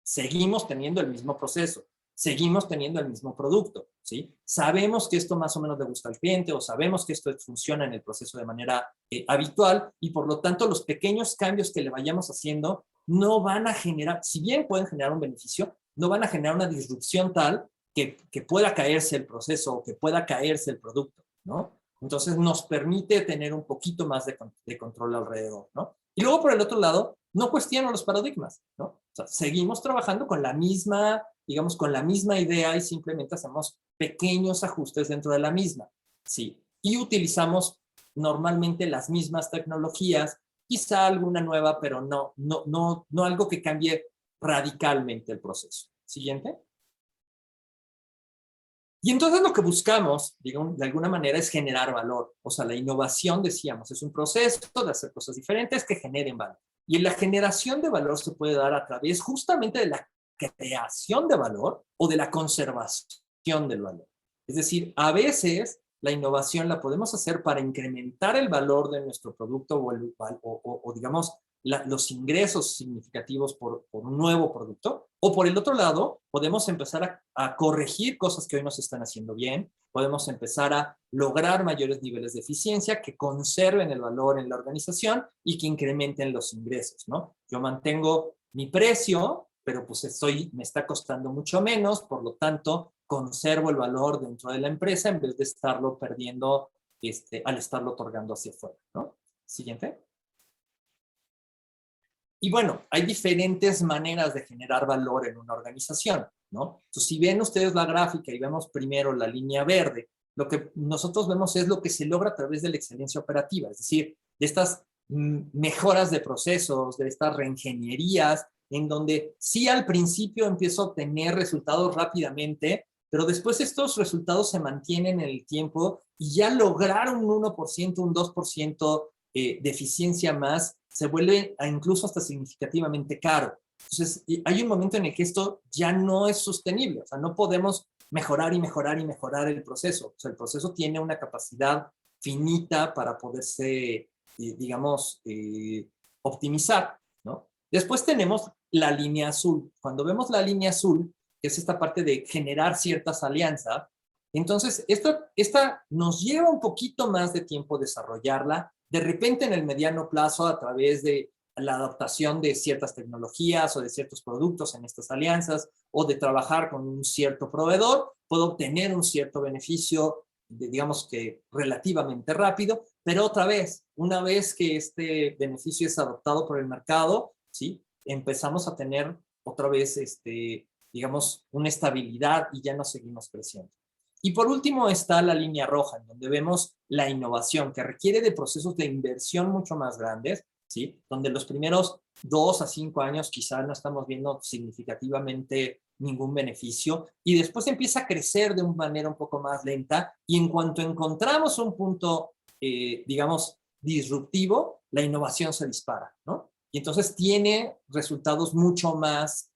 Seguimos teniendo el mismo proceso, seguimos teniendo el mismo producto, ¿sí? Sabemos que esto más o menos le gusta al cliente o sabemos que esto funciona en el proceso de manera habitual y por lo tanto los pequeños cambios que le vayamos haciendo no van a generar, si bien pueden generar un beneficio, no van a generar una disrupción tal que pueda caerse el proceso o que pueda caerse el producto, ¿no? Entonces nos permite tener un poquito más de control alrededor, ¿no? Y luego por el otro lado, no cuestiono los paradigmas, ¿no? O sea, seguimos trabajando con la misma, digamos, con la misma idea y simplemente hacemos pequeños ajustes dentro de la misma, ¿sí? Y utilizamos normalmente las mismas tecnologías, quizá alguna nueva, pero no algo que cambie radicalmente el proceso. Siguiente. Y entonces lo que buscamos, digamos, de alguna manera es generar valor. O sea, la innovación, decíamos, es un proceso de hacer cosas diferentes que generen valor. Y la generación de valor se puede dar a través justamente de la creación de valor o de la conservación del valor. Es decir, a veces la innovación la podemos hacer para incrementar el valor de nuestro producto o digamos, los ingresos significativos por un nuevo producto. O por el otro lado, podemos empezar a corregir cosas que hoy no se están haciendo bien, podemos empezar a lograr mayores niveles de eficiencia que conserven el valor en la organización y que incrementen los ingresos, ¿no? Yo mantengo mi precio, pero pues me está costando mucho menos, por lo tanto, conservo el valor dentro de la empresa en vez de estarlo perdiendo al estarlo otorgando hacia afuera, ¿no? Siguiente. Y bueno, hay diferentes maneras de generar valor en una organización, ¿no? Entonces, si ven ustedes la gráfica y vemos primero la línea verde, lo que nosotros vemos es lo que se logra a través de la excelencia operativa, es decir, de estas mejoras de procesos, de estas reingenierías, en donde sí al principio empiezo a obtener resultados rápidamente, pero después estos resultados se mantienen en el tiempo y ya lograr un 1%, un 2% de eficiencia más se vuelve incluso hasta significativamente caro. Entonces, hay un momento en el que esto ya no es sostenible, o sea, no podemos mejorar y mejorar y mejorar el proceso. O sea, el proceso tiene una capacidad finita para poderse, digamos, optimizar, ¿no? Después tenemos la línea azul. Cuando vemos la línea azul, que es esta parte de generar ciertas alianzas, entonces esta nos lleva un poquito más de tiempo desarrollarla. De repente en el mediano plazo, a través de la adaptación de ciertas tecnologías o de ciertos productos en estas alianzas, o de trabajar con un cierto proveedor, puedo obtener un cierto beneficio, digamos que relativamente rápido, pero otra vez, una vez que este beneficio es adoptado por el mercado, ¿sí? Empezamos a tener otra vez, digamos, una estabilidad y ya no seguimos creciendo. Y por último está la línea roja, en donde vemos la innovación, que requiere de procesos de inversión mucho más grandes, ¿sí? Donde los primeros 2 a 5 años quizá no estamos viendo significativamente ningún beneficio, y después empieza a crecer de una manera un poco más lenta, y en cuanto encontramos un punto, digamos, disruptivo, la innovación se dispara, ¿no? Y entonces tiene resultados mucho más,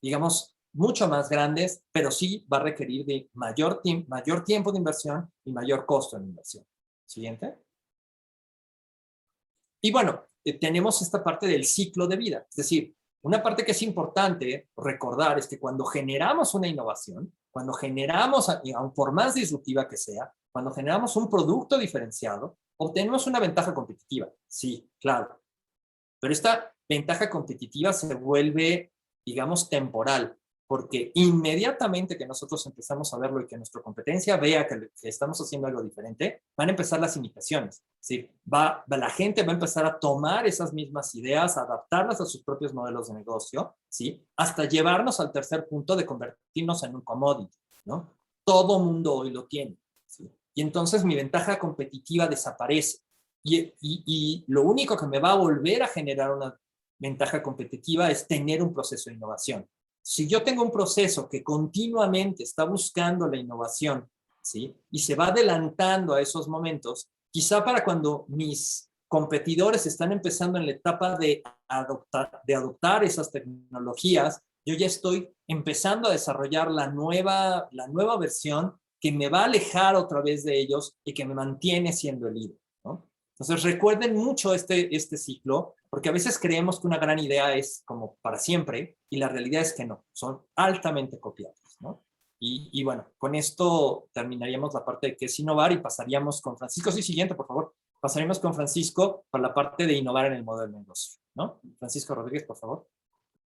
digamos, mucho más grandes, pero sí va a requerir de mayor tiempo de inversión y mayor costo de inversión. Siguiente. Y bueno, tenemos esta parte del ciclo de vida. Es decir, una parte que es importante recordar es que cuando generamos una innovación, cuando generamos, aun por más disruptiva que sea, cuando generamos un producto diferenciado, obtenemos una ventaja competitiva. Sí, claro. Pero esta ventaja competitiva se vuelve, digamos, temporal, porque inmediatamente que nosotros empezamos a verlo y que nuestra competencia vea que estamos haciendo algo diferente, van a empezar las imitaciones. ¿Sí? La gente va a empezar a tomar esas mismas ideas, adaptarlas a sus propios modelos de negocio, ¿sí? Hasta llevarnos al tercer punto de convertirnos en un commodity, ¿no? Todo mundo hoy lo tiene, ¿sí? Y entonces mi ventaja competitiva desaparece. Y lo único que me va a volver a generar una ventaja competitiva es tener un proceso de innovación. Si yo tengo un proceso que continuamente está buscando la innovación, ¿sí? Y se va adelantando a esos momentos, quizá para cuando mis competidores están empezando en la etapa de adoptar esas tecnologías, yo ya estoy empezando a desarrollar la nueva versión que me va a alejar otra vez de ellos y que me mantiene siendo el líder, ¿no? Entonces recuerden mucho este ciclo, porque a veces creemos que una gran idea es como para siempre, y la realidad es que no, son altamente copiables, ¿no? Y bueno, con esto terminaríamos la parte de qué es innovar y pasaríamos con Francisco. Sí, siguiente, por favor. Pasaríamos con Francisco para la parte de innovar en el modelo de negocio, ¿no? Francisco Rodríguez, por favor.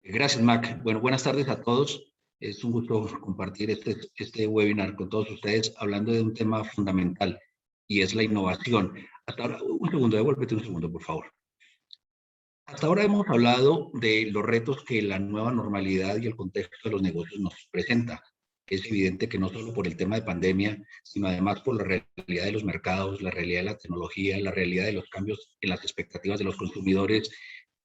Gracias, Mac. Bueno, buenas tardes a todos. Es un gusto compartir este webinar con todos ustedes hablando de un tema fundamental y es la innovación. Hasta ahora, un segundo, devuélvete un segundo, por favor. Hasta ahora hemos hablado de los retos que la nueva normalidad y el contexto de los negocios nos presenta. Es evidente que no solo por el tema de pandemia, sino además por la realidad de los mercados, la realidad de la tecnología, la realidad de los cambios en las expectativas de los consumidores,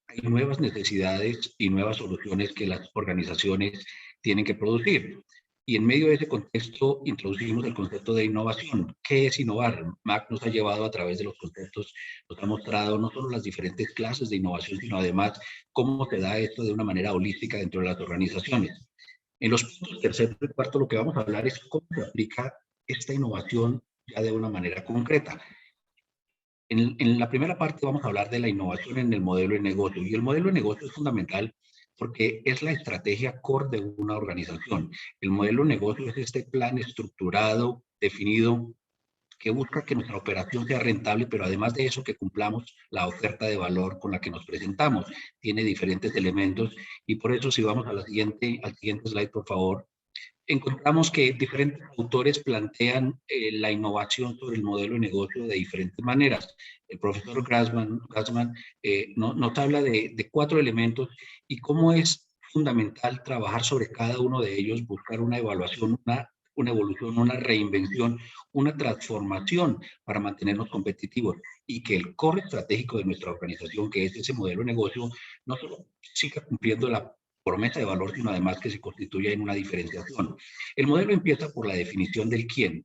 hay nuevas necesidades y nuevas soluciones que las organizaciones tienen que producir. Y en medio de ese contexto introducimos el concepto de innovación. ¿Qué es innovar? Mac nos ha llevado a través de los conceptos, nos ha mostrado no solo las diferentes clases de innovación, sino además cómo se da esto de una manera holística dentro de las organizaciones. En los puntos tercero y cuarto lo que vamos a hablar es cómo se aplica esta innovación ya de una manera concreta. En la primera parte vamos a hablar de la innovación en el modelo de negocio, y el modelo de negocio es fundamental porque es la estrategia core de una organización. El modelo de negocio es este plan estructurado, definido, que busca que nuestra operación sea rentable, pero además de eso que cumplamos la oferta de valor con la que nos presentamos. Tiene diferentes elementos y por eso si vamos a al siguiente slide, por favor, encontramos que diferentes autores plantean la innovación sobre el modelo de negocio de diferentes maneras. El profesor Grassman nos habla de 4 elementos y cómo es fundamental trabajar sobre cada uno de ellos, buscar una evaluación, una evolución, una reinvención, una transformación para mantenernos competitivos y que el core estratégico de nuestra organización, que es ese modelo de negocio, no solo siga cumpliendo la promesa de valor, sino además que se constituya en una diferenciación. El modelo empieza por la definición del quién.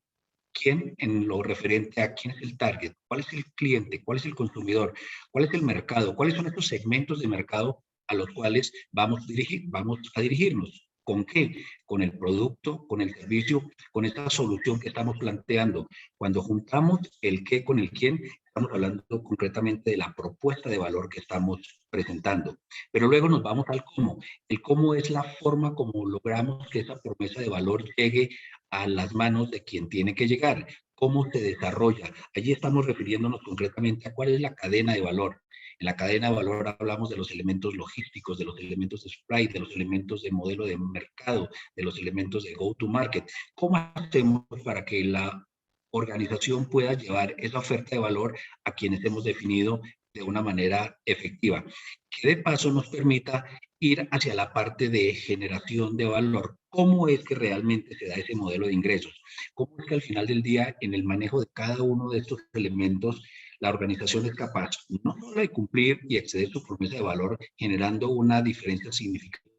¿Quién en lo referente a quién es el target? ¿Cuál es el cliente? ¿Cuál es el consumidor? ¿Cuál es el mercado? ¿Cuáles son estos segmentos de mercado a los cuales vamos a dirigirnos? ¿Con qué? Con el producto, con el servicio, con esta solución que estamos planteando. Cuando juntamos el qué con el quién, estamos hablando concretamente de la propuesta de valor que estamos presentando. Pero luego nos vamos al cómo. El cómo es la forma como logramos que esa promesa de valor llegue a las manos de quien tiene que llegar. ¿Cómo se desarrolla? Allí estamos refiriéndonos concretamente a cuál es la cadena de valor. En la cadena de valor hablamos de los elementos logísticos, de los elementos de supply, de los elementos de modelo de mercado, de los elementos de go-to-market. ¿Cómo hacemos para que la organización pueda llevar esa oferta de valor a quienes hemos definido de una manera efectiva? Que de paso nos permita ir hacia la parte de generación de valor. ¿Cómo es que realmente se da ese modelo de ingresos? ¿Cómo es que al final del día, en el manejo de cada uno de estos elementos, la organización es capaz no solo de cumplir y exceder su promesa de valor, generando una diferencia significativa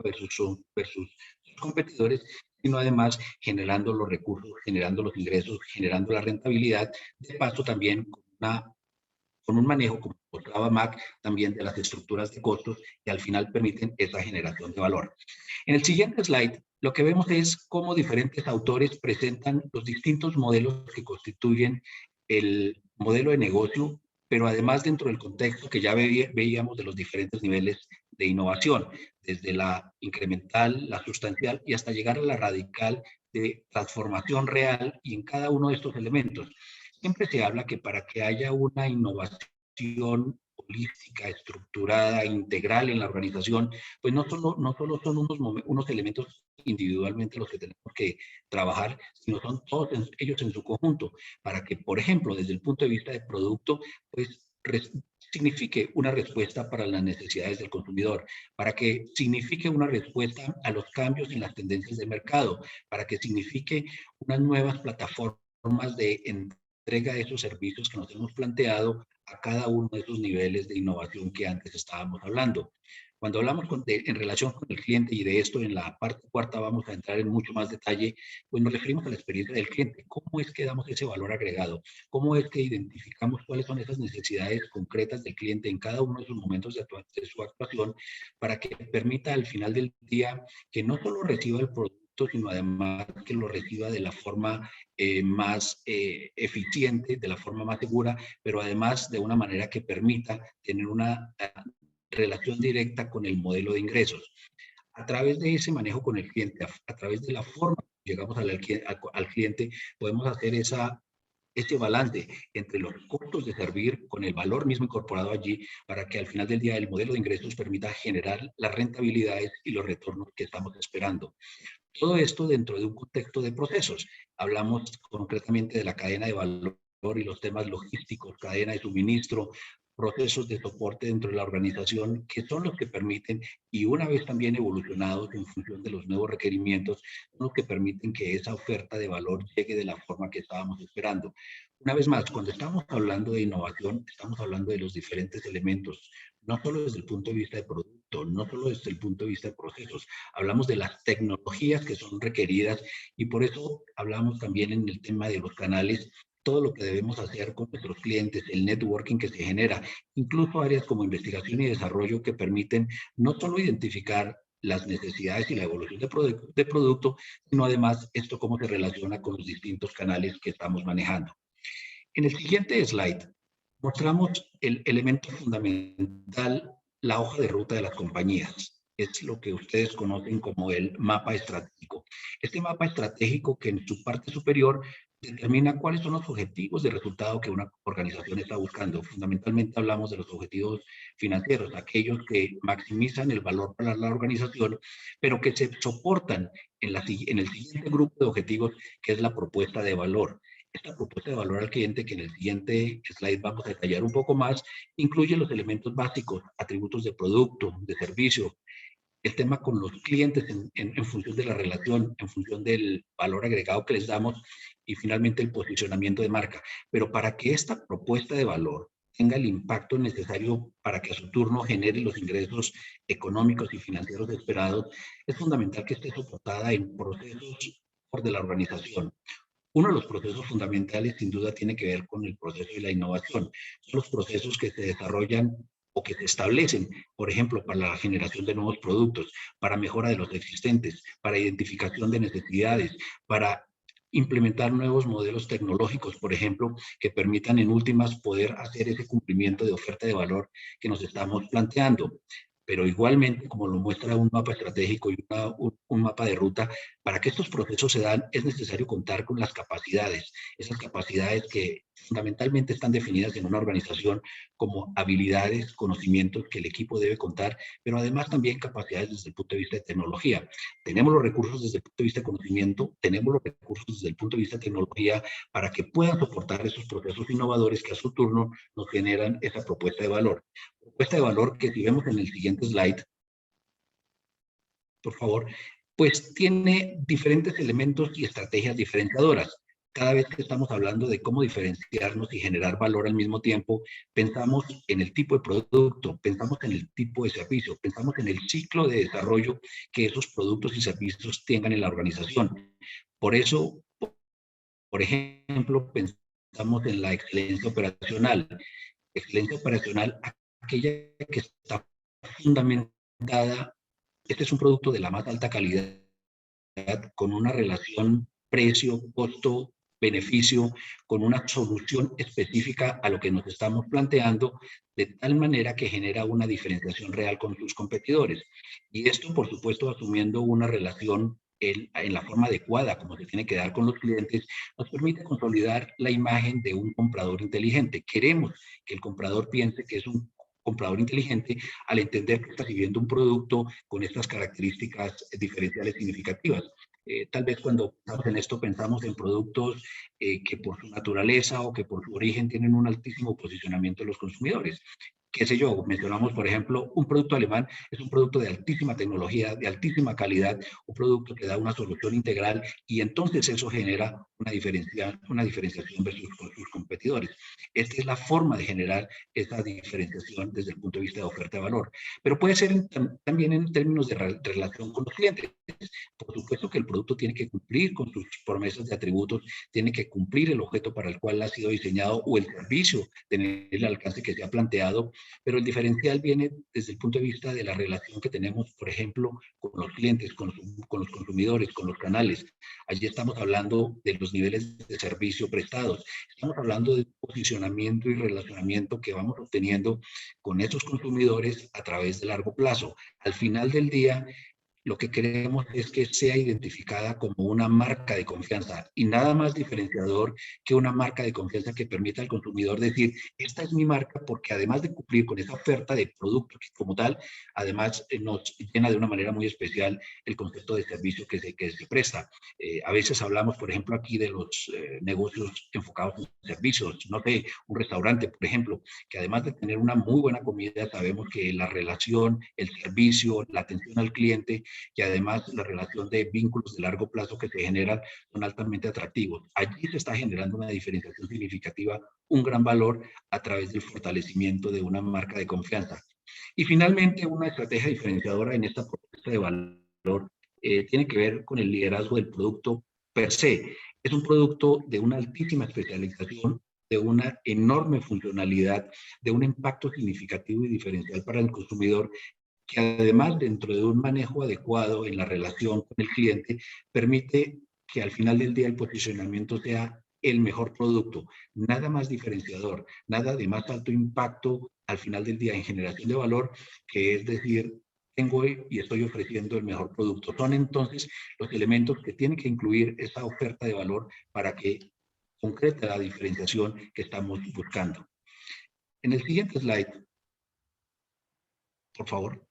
versus sus competidores, sino además generando los recursos, generando los ingresos, generando la rentabilidad, de paso también con un manejo, como mostraba Mac, también de las estructuras de costos que al final permiten esa generación de valor. En el siguiente slide, lo que vemos es cómo diferentes autores presentan los distintos modelos que constituyen el modelo de negocio, pero además dentro del contexto que ya veíamos de los diferentes niveles de innovación, desde la incremental, la sustancial y hasta llegar a la radical de transformación real y en cada uno de estos elementos. Siempre se habla que para que haya una innovación holística, estructurada, integral en la organización, pues no solo son unos elementos individualmente los que tenemos que trabajar, sino son todos ellos en su conjunto, para que, por ejemplo, desde el punto de vista de producto, pues signifique una respuesta para las necesidades del consumidor, para que signifique una respuesta a los cambios en las tendencias de mercado, para que signifique unas nuevas plataformas de entrega de esos servicios que nos hemos planteado a cada uno de esos niveles de innovación que antes estábamos hablando. Cuando hablamos en relación con el cliente, y de esto en la parte cuarta vamos a entrar en mucho más detalle, pues nos referimos a la experiencia del cliente. ¿Cómo es que damos ese valor agregado? ¿Cómo es que identificamos cuáles son esas necesidades concretas del cliente en cada uno de sus momentos de su actuación para que permita al final del día que no solo reciba el producto, sino además que lo reciba de la forma más eficiente, de la forma más segura, pero además de una manera que permita tener una relación directa con el modelo de ingresos. A través de ese manejo con el cliente, a través de la forma que llegamos al cliente, podemos hacer este balance entre los costos de servir con el valor mismo incorporado allí para que al final del día el modelo de ingresos permita generar las rentabilidades y los retornos que estamos esperando. Todo esto dentro de un contexto de procesos. Hablamos concretamente de la cadena de valor y los temas logísticos, cadena de suministro, procesos de soporte dentro de la organización, que son los que permiten, y una vez también evolucionados en función de los nuevos requerimientos, son los que permiten que esa oferta de valor llegue de la forma que estábamos esperando. Una vez más, cuando estamos hablando de innovación, estamos hablando de los diferentes elementos, no solo desde el punto de vista de producto, no solo desde el punto de vista de procesos, hablamos de las tecnologías que son requeridas y por eso hablamos también en el tema de los canales, todo lo que debemos hacer con nuestros clientes, el networking que se genera, incluso áreas como investigación y desarrollo que permiten no solo identificar las necesidades y la evolución de producto, sino además esto cómo se relaciona con los distintos canales que estamos manejando. En el siguiente slide mostramos el elemento fundamental, la hoja de ruta de las compañías. Es lo que ustedes conocen como el mapa estratégico. Este mapa estratégico que en su parte superior determina cuáles son los objetivos de resultado que una organización está buscando. Fundamentalmente hablamos de los objetivos financieros, aquellos que maximizan el valor para la organización, pero que se soportan en el siguiente grupo de objetivos, que es la propuesta de valor. Esta propuesta de valor al cliente, que en el siguiente slide vamos a detallar un poco más, incluye los elementos básicos, atributos de producto, de servicio, el tema con los clientes en función de la relación, en función del valor agregado que les damos y finalmente el posicionamiento de marca. Pero para que esta propuesta de valor tenga el impacto necesario para que a su turno genere los ingresos económicos y financieros esperados, es fundamental que esté soportada en procesos de la organización. Uno de los procesos fundamentales, sin duda, tiene que ver con el proceso de la innovación. Son los procesos que se desarrollan o que se establecen, por ejemplo, para la generación de nuevos productos, para mejora de los existentes, para identificación de necesidades, para implementar nuevos modelos tecnológicos, por ejemplo, que permitan en últimas poder hacer ese cumplimiento de oferta de valor que nos estamos planteando. Pero igualmente, como lo muestra un mapa estratégico y un mapa de ruta, para que estos procesos se dan es necesario contar con las capacidades, esas capacidades que fundamentalmente están definidas en una organización como habilidades, conocimientos que el equipo debe contar, pero además también capacidades desde el punto de vista de tecnología. Tenemos los recursos desde el punto de vista de conocimiento, tenemos los recursos desde el punto de vista de tecnología para que puedan soportar esos procesos innovadores que a su turno nos generan esa propuesta de valor. Propuesta de valor que, si vemos en el siguiente slide, por favor, pues tiene diferentes elementos y estrategias diferenciadoras. Cada vez que estamos hablando de cómo diferenciarnos y generar valor al mismo tiempo, pensamos en el tipo de producto, pensamos en el tipo de servicio, pensamos en el ciclo de desarrollo que esos productos y servicios tengan en la organización. Por eso, por ejemplo, pensamos en la excelencia operacional. Excelencia operacional, aquella que está fundamentada. Este es un producto de la más alta calidad, con una relación precio, costo, beneficio, con una solución específica a lo que nos estamos planteando, de tal manera que genera una diferenciación real con sus competidores. Y esto, por supuesto, asumiendo una relación en la forma adecuada, como se tiene que dar con los clientes, nos permite consolidar la imagen de un comprador inteligente. Queremos que el comprador piense que es un comprador inteligente al entender que está recibiendo un producto con estas características diferenciales significativas. Tal vez cuando pensamos en esto pensamos en productos que por su naturaleza o que por su origen tienen un altísimo posicionamiento de los consumidores. Qué sé yo, mencionamos, por ejemplo, un producto alemán es un producto de altísima tecnología, de altísima calidad, un producto que da una solución integral y entonces eso genera una diferenciación versus sus competidores. Esta es la forma de generar esa diferenciación desde el punto de vista de oferta de valor. Pero puede ser también en términos de relación con los clientes. Por supuesto que el producto tiene que cumplir con sus promesas de atributos, tiene que cumplir el objeto para el cual ha sido diseñado o el servicio tener el alcance que se ha planteado, pero el diferencial viene desde el punto de vista de la relación que tenemos, por ejemplo, con los clientes, con los consumidores, con los canales. Allí estamos hablando de los niveles de servicio prestados, estamos hablando del posicionamiento y relacionamiento que vamos obteniendo con esos consumidores a través de largo plazo. Al final del día, lo que queremos es que sea identificada como una marca de confianza y nada más diferenciador que una marca de confianza que permita al consumidor decir, esta es mi marca porque además de cumplir con esa oferta de producto como tal, además nos llena de una manera muy especial el concepto de servicio que se presta. A veces hablamos, por ejemplo, aquí de los negocios enfocados en servicios, no sé, un restaurante, por ejemplo, que además de tener una muy buena comida, sabemos que la relación, el servicio, la atención al cliente y además la relación de vínculos de largo plazo que se generan son altamente atractivos. Allí se está generando una diferenciación significativa, un gran valor a través del fortalecimiento de una marca de confianza. Y finalmente, una estrategia diferenciadora en esta propuesta de valor tiene que ver con el liderazgo del producto per se. Es un producto de una altísima especialización, de una enorme funcionalidad, de un impacto significativo y diferencial para el consumidor, que además, dentro de un manejo adecuado en la relación con el cliente, permite que al final del día el posicionamiento sea el mejor producto, nada más diferenciador, nada de más alto impacto al final del día en generación de valor, que es decir, tengo y estoy ofreciendo el mejor producto. Son entonces los elementos que tienen que incluir esta oferta de valor para que concrete la diferenciación que estamos buscando. En el siguiente slide, por favor.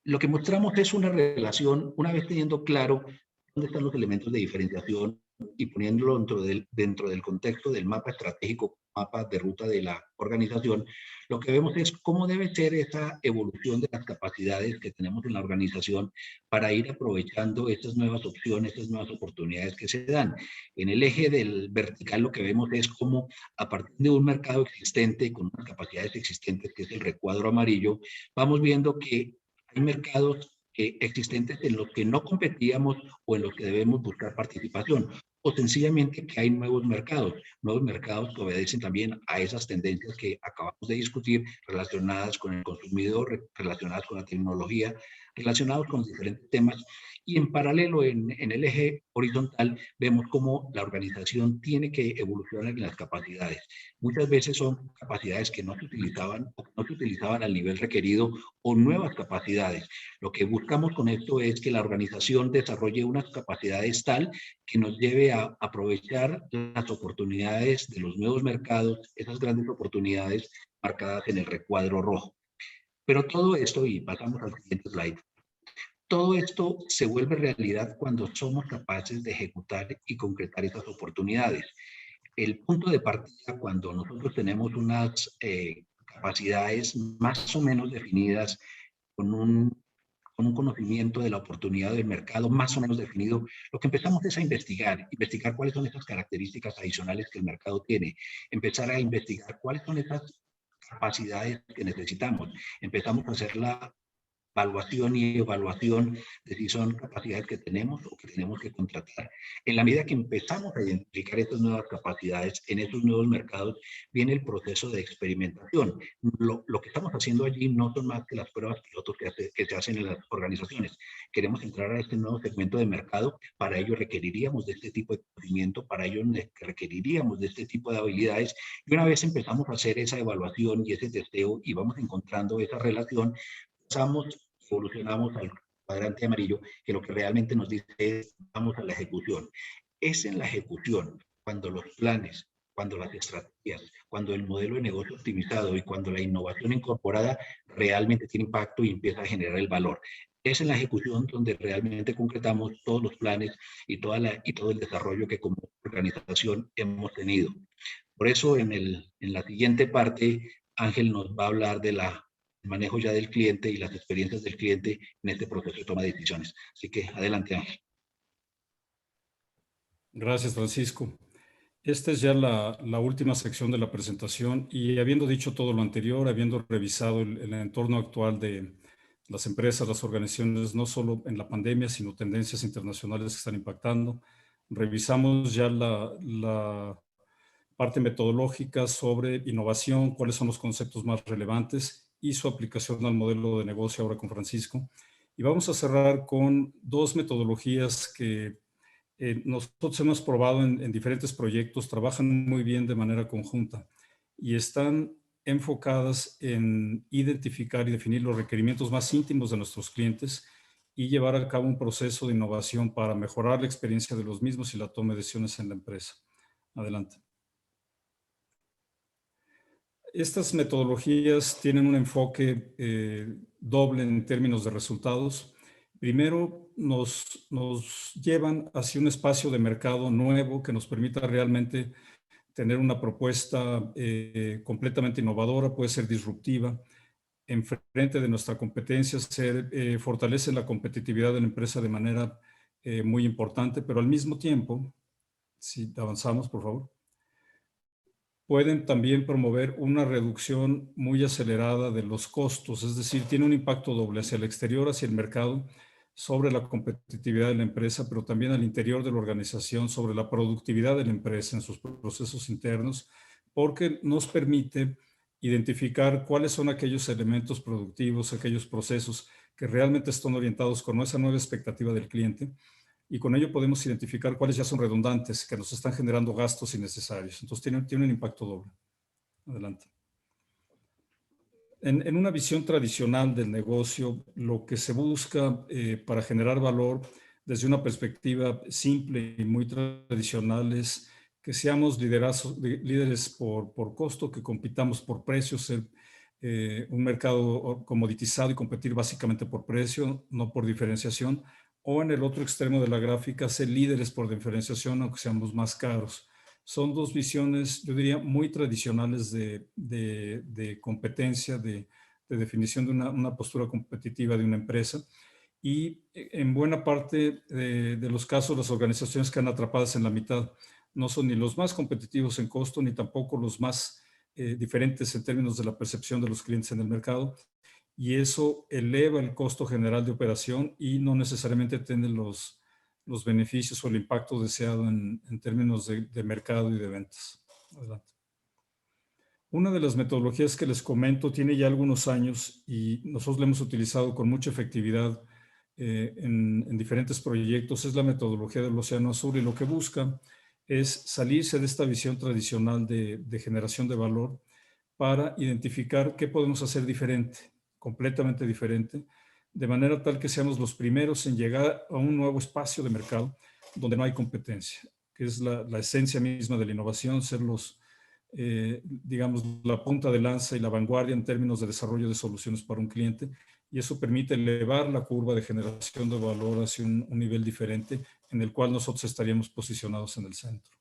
Lo que mostramos es una relación, una vez teniendo claro dónde están los elementos de diferenciación y poniéndolo dentro del contexto del mapa estratégico, mapa de ruta de la organización, lo que vemos es cómo debe ser esa evolución de las capacidades que tenemos en la organización para ir aprovechando estas nuevas opciones, estas nuevas oportunidades que se dan. En el eje del vertical lo que vemos es cómo a partir de un mercado existente, con unas capacidades existentes, que es el recuadro amarillo, vamos viendo que hay mercados existentes en los que no competíamos o en los que debemos buscar participación, o sencillamente que hay nuevos mercados que obedecen también a esas tendencias que acabamos de discutir, relacionadas con el consumidor, relacionadas con la tecnología, relacionados con diferentes temas. Y en paralelo, en el eje horizontal, vemos cómo la organización tiene que evolucionar en las capacidades. Muchas veces son capacidades que no se utilizaban o que no se utilizaban al nivel requerido o nuevas capacidades. Lo que buscamos con esto es que la organización desarrolle unas capacidades tal que nos lleve a aprovechar las oportunidades de los nuevos mercados, esas grandes oportunidades marcadas en el recuadro rojo. Pero todo esto, y pasamos al siguiente slide, todo esto se vuelve realidad cuando somos capaces de ejecutar y concretar esas oportunidades. El punto de partida, cuando nosotros tenemos unas capacidades más o menos definidas, con un conocimiento de la oportunidad del mercado más o menos definido, lo que empezamos es a investigar cuáles son esas características adicionales que el mercado tiene, empezar a investigar cuáles son esas capacidades que necesitamos. Empezamos a hacer la evaluación y evaluación de si son capacidades que tenemos o que tenemos que contratar. En la medida que empezamos a identificar estas nuevas capacidades en estos nuevos mercados, viene el proceso de experimentación. Lo que estamos haciendo allí no son más que las pruebas pilotos que se hacen en las organizaciones. Queremos entrar a este nuevo segmento de mercado, para ello requeriríamos de este tipo de conocimiento, para ello requeriríamos de este tipo de habilidades, y una vez empezamos a hacer esa evaluación y ese testeo y vamos encontrando esa relación, evolucionamos al cuadrante amarillo, que lo que realmente nos dice es vamos a la ejecución. Es en la ejecución cuando los planes, cuando las estrategias, cuando el modelo de negocio optimizado y cuando la innovación incorporada realmente tiene impacto y empieza a generar el valor. Es en la ejecución donde realmente concretamos todos los planes y todo el desarrollo que como organización hemos tenido. Por eso en la siguiente parte, Ángel nos va a hablar de el manejo ya del cliente y las experiencias del cliente en este proceso de toma de decisiones. Así que adelante, Ángel. Gracias, Francisco. Esta es ya la última sección de la presentación y habiendo dicho todo lo anterior, habiendo revisado el entorno actual de las empresas, las organizaciones, no solo en la pandemia, sino tendencias internacionales que están impactando, revisamos ya la parte metodológica sobre innovación, cuáles son los conceptos más relevantes y su aplicación al modelo de negocio ahora con Francisco. Y vamos a cerrar con dos metodologías que nosotros hemos probado en diferentes proyectos, trabajan muy bien de manera conjunta y están enfocadas en identificar y definir los requerimientos más íntimos de nuestros clientes y llevar a cabo un proceso de innovación para mejorar la experiencia de los mismos y la toma de decisiones en la empresa. Adelante. Estas metodologías tienen un enfoque doble en términos de resultados. Primero, nos llevan hacia un espacio de mercado nuevo que nos permita realmente tener una propuesta completamente innovadora, puede ser disruptiva, enfrente de nuestra competencia, fortalece la competitividad de la empresa de manera muy importante, pero al mismo tiempo, si avanzamos, por favor, pueden también promover una reducción muy acelerada de los costos, es decir, tiene un impacto doble hacia el exterior, hacia el mercado, sobre la competitividad de la empresa, pero también al interior de la organización, sobre la productividad de la empresa en sus procesos internos, porque nos permite identificar cuáles son aquellos elementos productivos, aquellos procesos que realmente están orientados con esa nueva expectativa del cliente, y con ello podemos identificar cuáles ya son redundantes, que nos están generando gastos innecesarios. Entonces tiene un impacto doble. Adelante. En una visión tradicional del negocio, lo que se busca para generar valor desde una perspectiva simple y muy tradicional es que seamos líderes por costo, que compitamos por precio, ser un mercado comoditizado y competir básicamente por precio, no por diferenciación, o en el otro extremo de la gráfica, ser líderes por diferenciación, aunque seamos más caros. Son dos visiones, yo diría, muy tradicionales de competencia, de definición de una postura competitiva de una empresa. Y en buena parte de los casos, las organizaciones quedan atrapadas en la mitad. No son ni los más competitivos en costo, ni tampoco los más diferentes en términos de la percepción de los clientes en el mercado. Y eso eleva el costo general de operación y no necesariamente tiene los beneficios o el impacto deseado en términos de mercado y de ventas. Adelante. Una de las metodologías que les comento tiene ya algunos años y nosotros la hemos utilizado con mucha efectividad en diferentes proyectos, es la metodología del Océano Azul, y lo que busca es salirse de esta visión tradicional de generación de valor para identificar qué podemos hacer diferente, completamente diferente, de manera tal que seamos los primeros en llegar a un nuevo espacio de mercado donde no hay competencia, que es la esencia misma de la innovación, ser digamos, la punta de lanza y la vanguardia en términos de desarrollo de soluciones para un cliente, y eso permite elevar la curva de generación de valor hacia un nivel diferente en el cual nosotros estaríamos posicionados en el centro.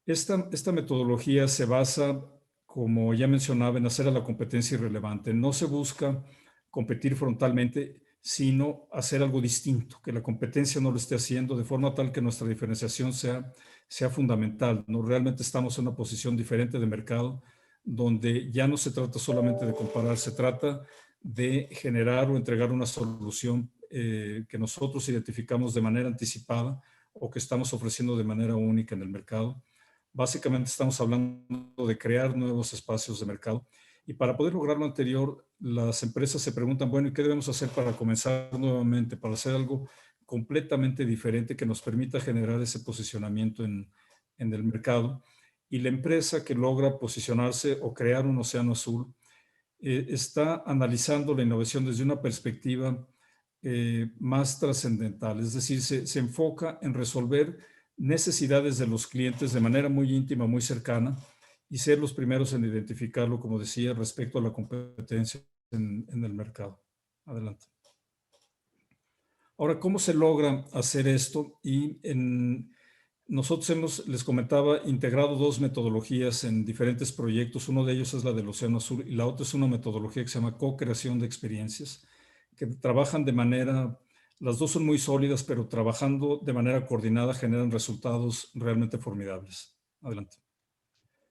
Esta metodología se basa, como ya mencionaba, en hacer a la competencia irrelevante. No se busca competir frontalmente, sino hacer algo distinto, que la competencia no lo esté haciendo, de forma tal que nuestra diferenciación sea fundamental, ¿no? Realmente estamos en una posición diferente de mercado, donde ya no se trata solamente de comparar, se trata de generar o entregar una solución que nosotros identificamos de manera anticipada o que estamos ofreciendo de manera única en el mercado. Básicamente estamos hablando de crear nuevos espacios de mercado. Y para poder lograr lo anterior, las empresas se preguntan, bueno, ¿y qué debemos hacer para comenzar nuevamente, para hacer algo completamente diferente que nos permita generar ese posicionamiento en el mercado? Y la empresa que logra posicionarse o crear un océano azul está analizando la innovación desde una perspectiva más trascendental, es decir, se enfoca en resolver necesidades de los clientes de manera muy íntima, muy cercana, y ser los primeros en identificarlo, como decía, respecto a la competencia en el mercado. Adelante. Ahora, ¿cómo se logra hacer esto? Nosotros les comentaba, integrado dos metodologías en diferentes proyectos. Uno de ellos es la del Océano Azul y la otra es una metodología que se llama co-creación de experiencias, que trabajan de manera, las dos son muy sólidas, pero trabajando de manera coordinada generan resultados realmente formidables. Adelante.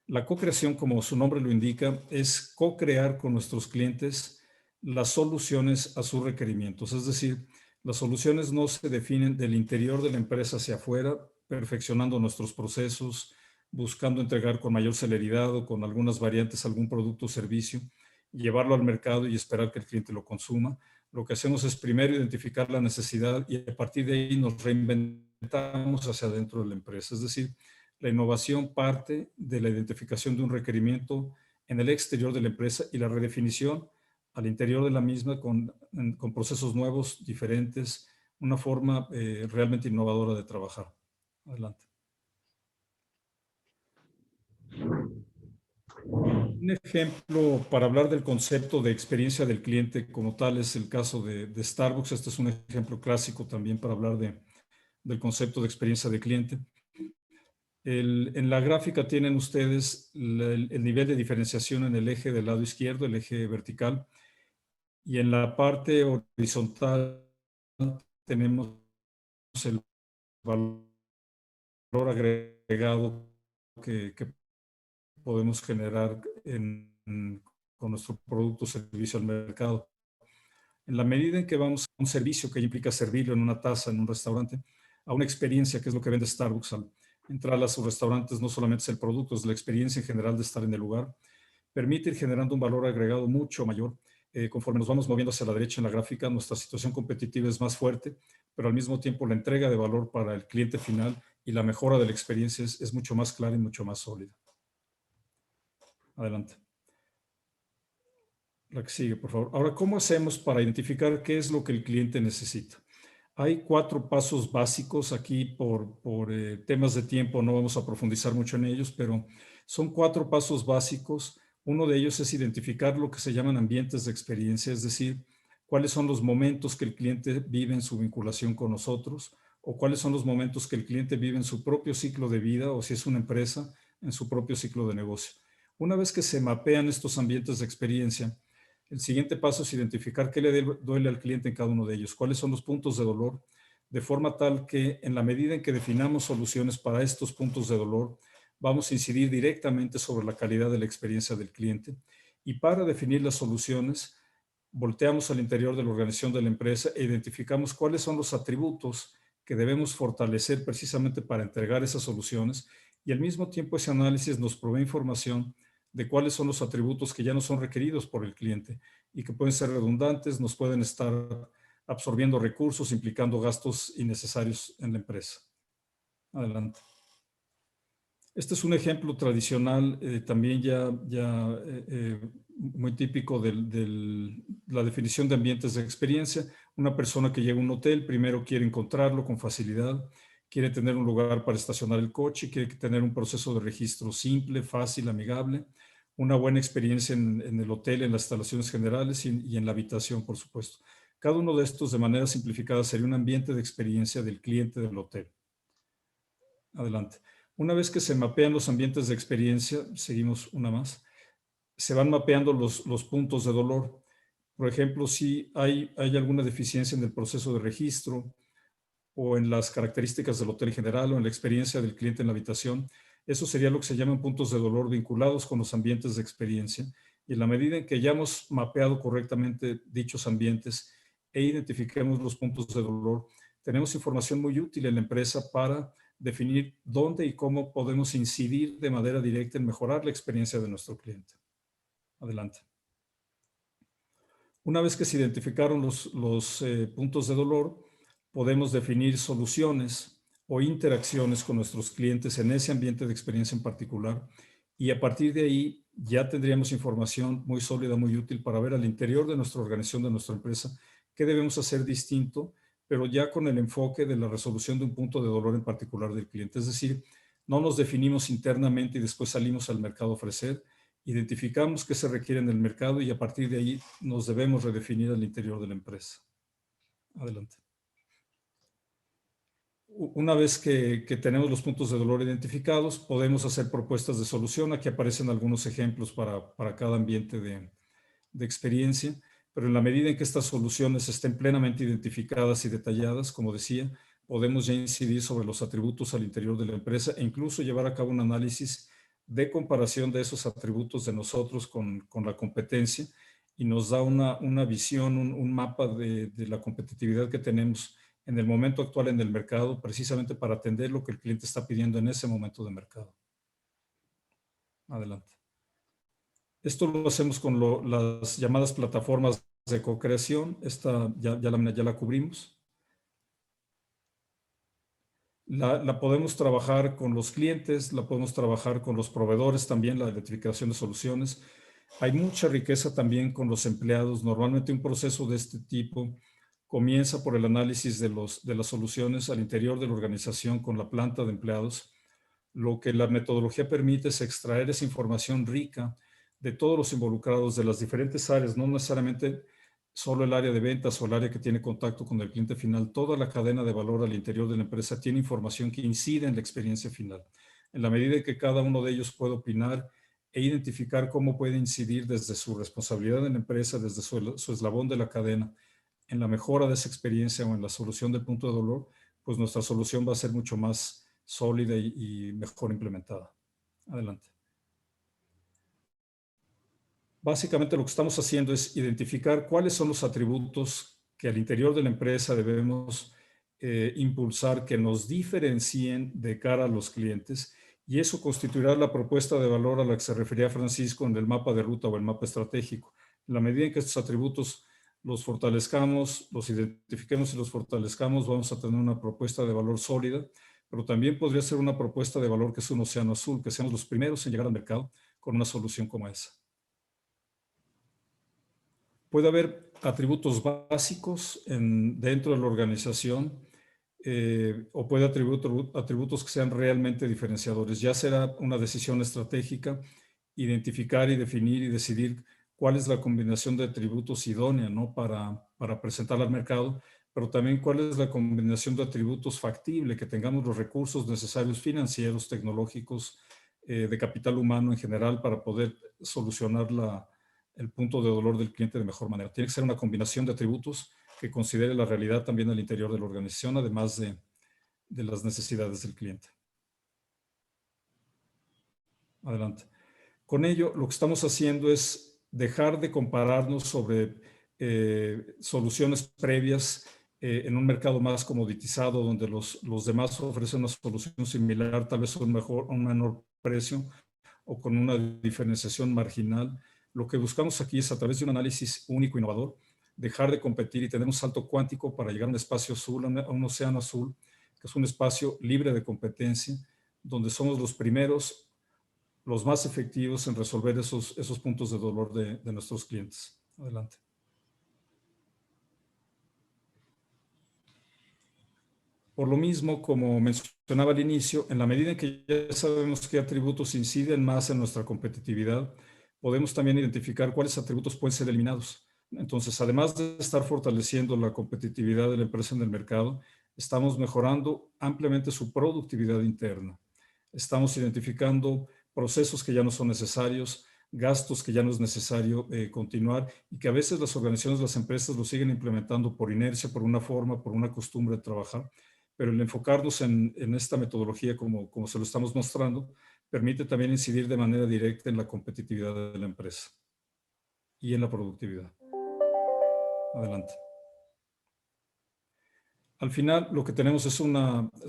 La co-creación, como su nombre lo indica, es co-crear con nuestros clientes las soluciones a sus requerimientos. Es decir, las soluciones no se definen del interior de la empresa hacia afuera, perfeccionando nuestros procesos, buscando entregar con mayor celeridad o con algunas variantes algún producto o servicio, llevarlo al mercado y esperar que el cliente lo consuma. Lo que hacemos es primero identificar la necesidad y a partir de ahí nos reinventamos hacia adentro de la empresa. Es decir, la innovación parte de la identificación de un requerimiento en el exterior de la empresa y la redefinición al interior de la misma con procesos nuevos, diferentes, una forma realmente innovadora de trabajar. Adelante. Un ejemplo para hablar del concepto de experiencia del cliente como tal es el caso de Starbucks. Este es un ejemplo clásico también para hablar del concepto de experiencia de cliente. En la gráfica tienen ustedes el nivel de diferenciación en el eje del lado izquierdo, el eje vertical, y en la parte horizontal tenemos el valor agregado que podemos generar con nuestro producto o servicio al mercado. En la medida en que vamos a un servicio que implica servirlo en una taza, en un restaurante, a una experiencia, que es lo que vende Starbucks al entrar a sus restaurantes, no solamente es el producto, es la experiencia en general de estar en el lugar, permite ir generando un valor agregado mucho mayor. Conforme nos vamos moviendo hacia la derecha en la gráfica, nuestra situación competitiva es más fuerte, pero al mismo tiempo la entrega de valor para el cliente final y la mejora de la experiencia es mucho más clara y mucho más sólida. Adelante. La que sigue, por favor. Ahora, ¿cómo hacemos para identificar qué es lo que el cliente necesita? Hay 4 pasos básicos aquí por temas de tiempo, no vamos a profundizar mucho en ellos, pero son 4 pasos básicos. Uno de ellos es identificar lo que se llaman ambientes de experiencia, es decir, cuáles son los momentos que el cliente vive en su vinculación con nosotros o cuáles son los momentos que el cliente vive en su propio ciclo de vida o si es una empresa, en su propio ciclo de negocio. Una vez que se mapean estos ambientes de experiencia, el siguiente paso es identificar qué le duele al cliente en cada uno de ellos, cuáles son los puntos de dolor, de forma tal que en la medida en que definamos soluciones para estos puntos de dolor, vamos a incidir directamente sobre la calidad de la experiencia del cliente. Y para definir las soluciones, volteamos al interior de la organización de la empresa e identificamos cuáles son los atributos que debemos fortalecer precisamente para entregar esas soluciones. Y al mismo tiempo ese análisis nos provee información de cuáles son los atributos que ya no son requeridos por el cliente y que pueden ser redundantes, nos pueden estar absorbiendo recursos, implicando gastos innecesarios en la empresa. Adelante. Este es un ejemplo tradicional, también muy típico de la definición de ambientes de experiencia. Una persona que llega a un hotel, primero quiere encontrarlo con facilidad, quiere tener un lugar para estacionar el coche, quiere tener un proceso de registro simple, fácil, amigable, una buena experiencia en el hotel, en las instalaciones generales y en la habitación, por supuesto. Cada uno de estos, de manera simplificada, sería un ambiente de experiencia del cliente del hotel. Adelante. Una vez que se mapean los ambientes de experiencia, seguimos una más, se van mapeando los puntos de dolor. Por ejemplo, si hay alguna deficiencia en el proceso de registro o en las características del hotel en general o en la experiencia del cliente en la habitación, eso sería lo que se llaman puntos de dolor vinculados con los ambientes de experiencia. Y en la medida en que ya hemos mapeado correctamente dichos ambientes e identifiquemos los puntos de dolor, tenemos información muy útil en la empresa para definir dónde y cómo podemos incidir de manera directa en mejorar la experiencia de nuestro cliente. Adelante. Una vez que se identificaron los puntos de dolor, podemos definir soluciones o interacciones con nuestros clientes en ese ambiente de experiencia en particular, y a partir de ahí ya tendríamos información muy sólida, muy útil para ver al interior de nuestra organización, de nuestra empresa, qué debemos hacer distinto, pero ya con el enfoque de la resolución de un punto de dolor en particular del cliente. Es decir, no nos definimos internamente y después salimos al mercado a ofrecer. Identificamos qué se requiere en el mercado y a partir de ahí nos debemos redefinir al interior de la empresa. Adelante. Una vez que tenemos los puntos de dolor identificados, podemos hacer propuestas de solución. Aquí aparecen algunos ejemplos para cada ambiente de experiencia, pero en la medida en que estas soluciones estén plenamente identificadas y detalladas, como decía, podemos ya incidir sobre los atributos al interior de la empresa e incluso llevar a cabo un análisis de comparación de esos atributos de nosotros con la competencia, y nos da una visión, un mapa de la competitividad que tenemos en el momento actual en el mercado, precisamente para atender lo que el cliente está pidiendo en ese momento de mercado. Adelante. Esto lo hacemos con las llamadas plataformas de co-creación. Esta ya la cubrimos. La podemos trabajar con los clientes, la podemos trabajar con los proveedores también, la identificación de soluciones. Hay mucha riqueza también con los empleados. Normalmente un proceso de este tipo comienza por el análisis de las soluciones al interior de la organización con la planta de empleados. Lo que la metodología permite es extraer esa información rica de todos los involucrados de las diferentes áreas, no necesariamente solo el área de ventas o el área que tiene contacto con el cliente final. Toda la cadena de valor al interior de la empresa tiene información que incide en la experiencia final. En la medida en que cada uno de ellos puede opinar e identificar cómo puede incidir desde su responsabilidad en la empresa, desde su eslabón de la cadena, en la mejora de esa experiencia o en la solución del punto de dolor, pues nuestra solución va a ser mucho más sólida y mejor implementada. Adelante. Básicamente lo que estamos haciendo es identificar cuáles son los atributos que al interior de la empresa debemos impulsar, que nos diferencien de cara a los clientes, y eso constituirá la propuesta de valor a la que se refería Francisco en el mapa de ruta o el mapa estratégico. En la medida en que estos atributos los fortalezcamos, los identifiquemos y los fortalezcamos, vamos a tener una propuesta de valor sólida, pero también podría ser una propuesta de valor que es un océano azul, que seamos los primeros en llegar al mercado con una solución como esa. Puede haber atributos básicos dentro de la organización, o puede haber atributos que sean realmente diferenciadores. Ya será una decisión estratégica identificar y definir y decidir cuál es la combinación de atributos idónea, ¿no? para presentar al mercado, pero también cuál es la combinación de atributos factible, que tengamos los recursos necesarios financieros, tecnológicos, de capital humano en general para poder solucionar el punto de dolor del cliente de mejor manera. Tiene que ser una combinación de atributos que considere la realidad también al interior de la organización, además de las necesidades del cliente. Adelante. Con ello, lo que estamos haciendo es dejar de compararnos sobre soluciones previas en un mercado más comoditizado, donde los demás ofrecen una solución similar, tal vez a un menor precio o con una diferenciación marginal. Lo que buscamos aquí es, a través de un análisis único e innovador, dejar de competir y tener un salto cuántico para llegar a un espacio azul, a un océano azul, que es un espacio libre de competencia, donde somos los primeros, los más efectivos en resolver esos puntos de dolor de nuestros clientes. Adelante. Por lo mismo, como mencionaba al inicio, en la medida en que ya sabemos qué atributos inciden más en nuestra competitividad, podemos también identificar cuáles atributos pueden ser eliminados. Entonces, además de estar fortaleciendo la competitividad de la empresa en el mercado, estamos mejorando ampliamente su productividad interna. Estamos identificando procesos que ya no son necesarios, gastos que ya no es necesario continuar y que a veces las organizaciones, las empresas lo siguen implementando por inercia, por una forma, por una costumbre de trabajar. Pero el enfocarnos en esta metodología como se lo estamos mostrando, permite también incidir de manera directa en la competitividad de la empresa y en la productividad. Adelante. Al final, lo que tenemos es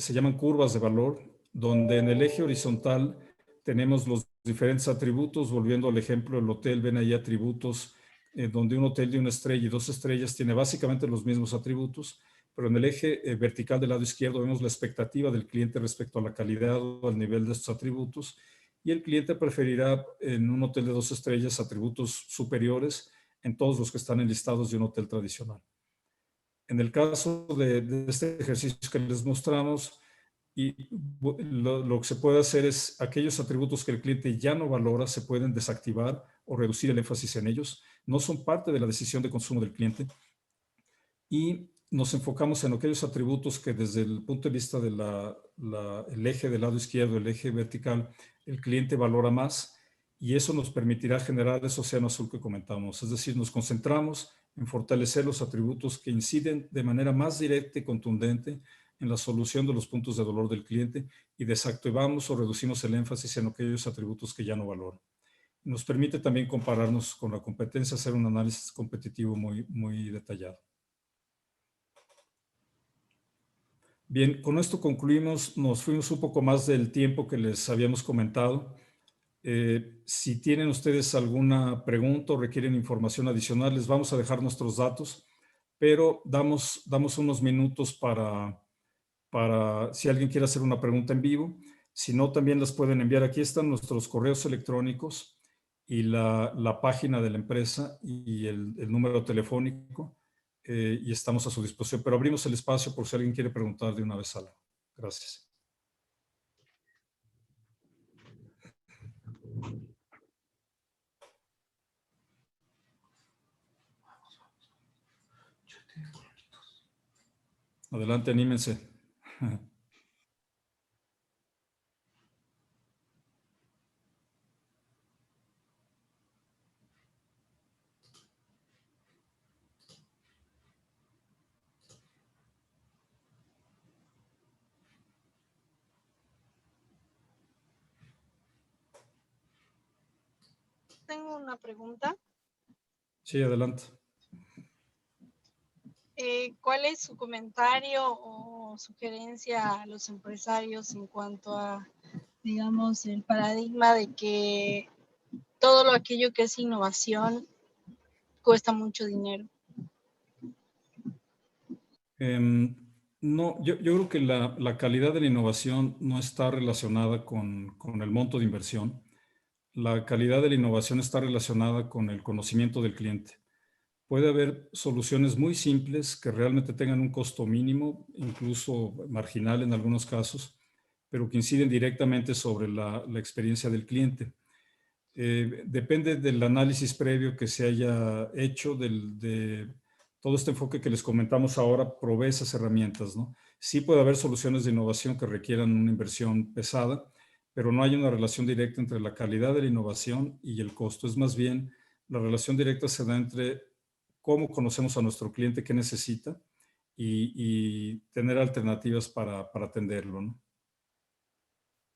se llaman curvas de valor, donde en el eje horizontal tenemos los diferentes atributos. Volviendo al ejemplo del hotel, ven ahí atributos donde un hotel de 1 estrella y 2 estrellas tiene básicamente los mismos atributos, pero en el eje vertical del lado izquierdo vemos la expectativa del cliente respecto a la calidad o al nivel de estos atributos, y el cliente preferirá en un hotel de 2 estrellas atributos superiores en todos los que están enlistados de un hotel tradicional. En el caso de este ejercicio que les mostramos, lo que se puede hacer es aquellos atributos que el cliente ya no valora se pueden desactivar o reducir el énfasis en ellos. No son parte de la decisión de consumo del cliente. Y nos enfocamos en aquellos atributos que desde el punto de vista del eje del lado izquierdo, el eje vertical, el cliente valora más, y eso nos permitirá generar ese océano azul que comentamos. Es decir, nos concentramos en fortalecer los atributos que inciden de manera más directa y contundente en la solución de los puntos de dolor del cliente y desactivamos o reducimos el énfasis en aquellos atributos que ya no valoran. Nos permite también compararnos con la competencia, hacer un análisis competitivo muy detallado. Bien, con esto concluimos. Nos fuimos un poco más del tiempo que les habíamos comentado. Si tienen ustedes alguna pregunta o requieren información adicional, les vamos a dejar nuestros datos, pero damos unos minutos para si alguien quiere hacer una pregunta en vivo. Si no, también las pueden enviar. Aquí están nuestros correos electrónicos y la página de la empresa y el número telefónico. Y estamos a su disposición, pero abrimos el espacio por si alguien quiere preguntar de una vez algo. Gracias. Adelante, anímense. Tengo una pregunta. Sí, adelante. ¿Cuál es su comentario o sugerencia a los empresarios en cuanto a, digamos, el paradigma de que todo aquello que es innovación cuesta mucho dinero? No, yo creo que la calidad de la innovación no está relacionada con el monto de inversión. La calidad de la innovación está relacionada con el conocimiento del cliente. Puede haber soluciones muy simples que realmente tengan un costo mínimo, incluso marginal en algunos casos, pero que inciden directamente sobre la experiencia del cliente. Depende del análisis previo que se haya hecho, de todo este enfoque que les comentamos ahora, provee esas herramientas, ¿no? Sí puede haber soluciones de innovación que requieran una inversión pesada, pero no hay una relación directa entre la calidad de la innovación y el costo. Es más bien, la relación directa se da entre cómo conocemos a nuestro cliente, qué necesita y tener alternativas para atenderlo, ¿no?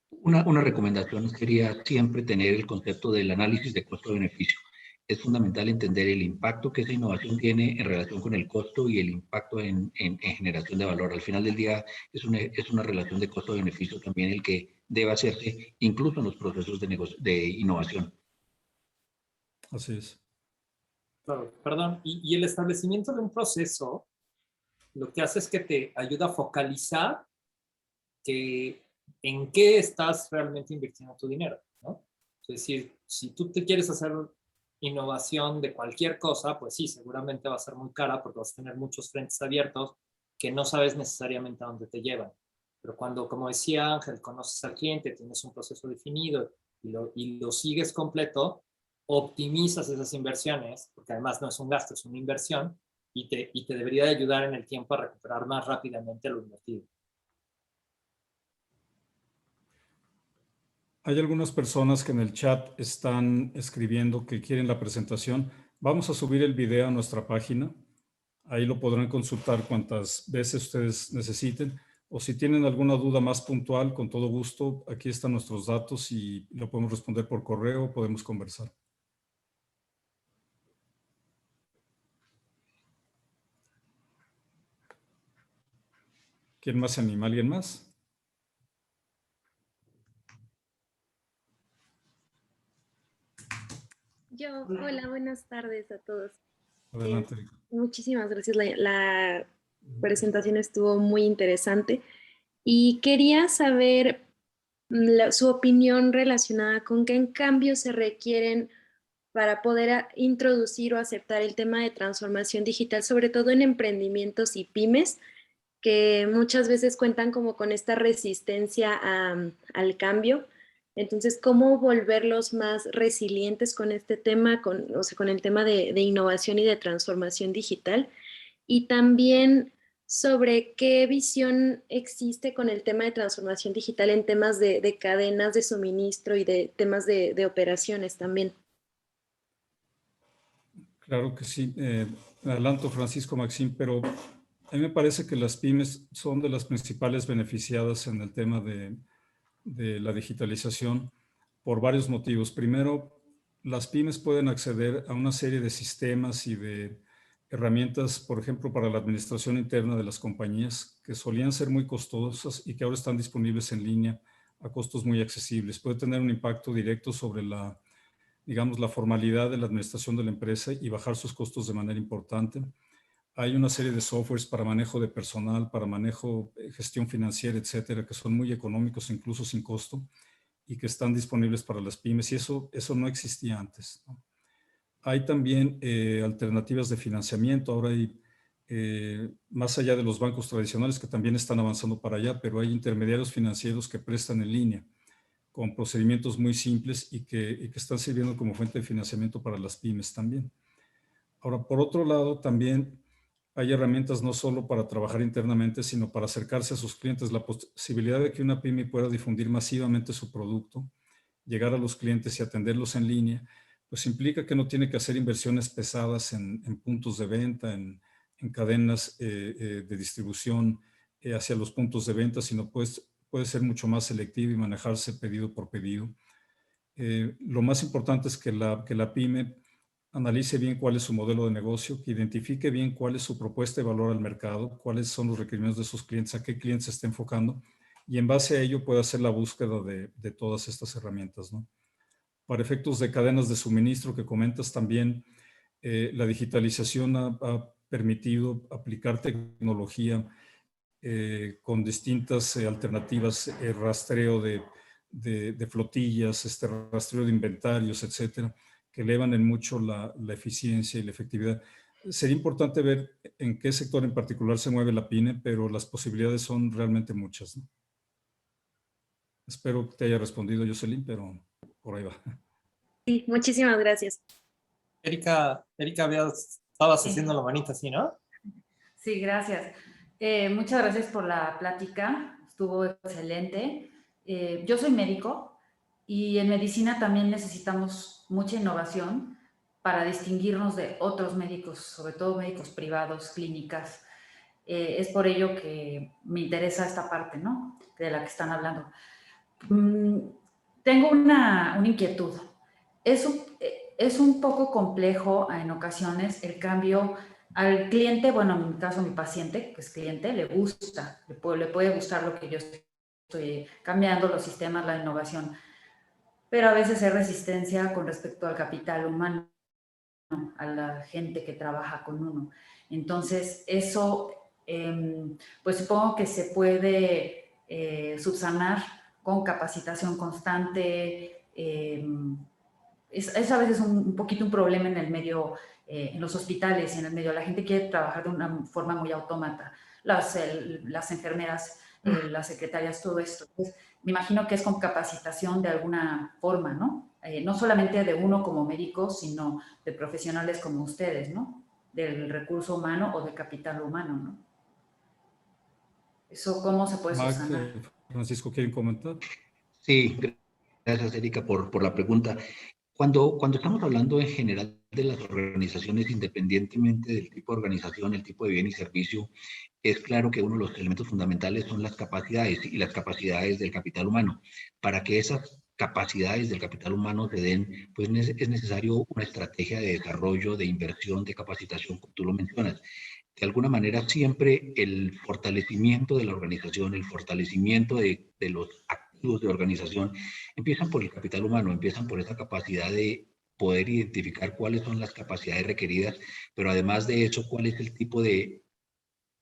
Una recomendación sería siempre tener el concepto del análisis de costo-beneficio. Es fundamental entender el impacto que esa innovación tiene en relación con el costo y el impacto en generación de valor. Al final del día es una relación de costo-beneficio también el que debe hacerse incluso en los procesos de innovación. Así es. Claro, perdón. Y el establecimiento de un proceso lo que hace es que te ayuda a focalizar que en qué estás realmente invirtiendo tu dinero, ¿no? Es decir, si tú te quieres hacer innovación de cualquier cosa, pues sí, seguramente va a ser muy cara porque vas a tener muchos frentes abiertos que no sabes necesariamente a dónde te llevan. Pero cuando, como decía Ángel, conoces al cliente, tienes un proceso definido y lo sigues completo, optimizas esas inversiones, porque además no es un gasto, es una inversión, y te debería de ayudar en el tiempo a recuperar más rápidamente lo invertido. Hay algunas personas que en el chat están escribiendo que quieren la presentación. Vamos a subir el video a nuestra página. Ahí lo podrán consultar cuantas veces ustedes necesiten. O si tienen alguna duda más puntual, con todo gusto, aquí están nuestros datos y lo podemos responder por correo, podemos conversar. ¿Quién más se anima? ¿Alguien más? Yo, hola, buenas tardes a todos. Adelante. Muchísimas gracias. La presentación estuvo muy interesante y quería saber su opinión relacionada con qué cambios se requieren para poder introducir o aceptar el tema de transformación digital, sobre todo en emprendimientos y pymes, que muchas veces cuentan como con esta resistencia al cambio. Entonces, ¿cómo volverlos más resilientes con este tema, o sea, con el tema de innovación y de transformación digital? Y también sobre qué visión existe con el tema de transformación digital en temas de cadenas de suministro y de temas de operaciones también. Claro que sí. Adelanto, Francisco Maxim, pero a mí me parece que las pymes son de las principales beneficiadas en el tema de la digitalización por varios motivos. Primero, las pymes pueden acceder a una serie de sistemas y de herramientas, por ejemplo, para la administración interna de las compañías, que solían ser muy costosas y que ahora están disponibles en línea a costos muy accesibles. Puede tener un impacto directo sobre digamos, la formalidad de la administración de la empresa y bajar sus costos de manera importante. Hay una serie de softwares para manejo de personal, para manejo, gestión financiera, etcétera, que son muy económicos, incluso sin costo, y que están disponibles para las pymes, y eso no existía antes, ¿no? Hay también alternativas de financiamiento. Ahora hay, más allá de los bancos tradicionales que también están avanzando para allá, pero hay intermediarios financieros que prestan en línea con procedimientos muy simples y que están sirviendo como fuente de financiamiento para las pymes también. Ahora, por otro lado, también hay herramientas no solo para trabajar internamente, sino para acercarse a sus clientes. La posibilidad de que una pyme pueda difundir masivamente su producto, llegar a los clientes y atenderlos en línea, pues implica que no tiene que hacer inversiones pesadas en puntos de venta, en cadenas de distribución hacia los puntos de venta, sino puede ser mucho más selectivo y manejarse pedido por pedido. Lo más importante es que la pyme analice bien cuál es su modelo de negocio, que identifique bien cuál es su propuesta de valor al mercado, cuáles son los requerimientos de sus clientes, a qué clientes se está enfocando, y en base a ello puede hacer la búsqueda de todas estas herramientas, ¿no? Para efectos de cadenas de suministro que comentas también, la digitalización ha permitido aplicar tecnología con distintas alternativas, rastreo de flotillas, rastreo de inventarios, etcétera, que elevan en mucho la eficiencia y la efectividad. Sería importante ver en qué sector en particular se mueve la pyme, pero las posibilidades son realmente muchas, ¿no? Espero que te haya respondido, Jocelyn, pero por ahí va. Sí, muchísimas gracias. Erika, estabas haciendo la manita así, ¿no? Sí, gracias. Muchas gracias por la plática, estuvo excelente. Yo soy médico y en medicina también necesitamos mucha innovación para distinguirnos de otros médicos, sobre todo médicos privados, clínicas. Es por ello que me interesa esta parte, ¿no?, de la que están hablando. Tengo una inquietud. Es un poco complejo en ocasiones el cambio al cliente. Bueno, en mi caso, mi paciente, que es cliente, le gusta, le puede gustar lo que yo estoy cambiando, los sistemas, la innovación, pero a veces hay resistencia con respecto al capital humano, a la gente que trabaja con uno. Entonces, eso, pues supongo que se puede subsanar con capacitación constante. Es a veces un poquito un problema en el medio, en los hospitales y en el medio. La gente quiere trabajar de una forma muy autómata. Las enfermeras, las secretarias, todo esto. Entonces, me imagino que es con capacitación de alguna forma, ¿no? No solamente de uno como médico, sino de profesionales como ustedes, ¿no? Del recurso humano o del capital humano, ¿no? ¿Eso cómo se puede Mac, subsanar? Francisco, ¿quieren comentar? Sí, gracias Erika por la pregunta. Cuando estamos hablando en general de las organizaciones, independientemente del tipo de organización, el tipo de bien y servicio, es claro que uno de los elementos fundamentales son las capacidades y las capacidades del capital humano. Para que esas capacidades del capital humano se den, pues es necesario una estrategia de desarrollo, de inversión, de capacitación, como tú lo mencionas. De alguna manera, siempre el fortalecimiento de la organización, el fortalecimiento de los activos de organización, empiezan por el capital humano, empiezan por esa capacidad de poder identificar cuáles son las capacidades requeridas, pero además de eso, cuál es el tipo de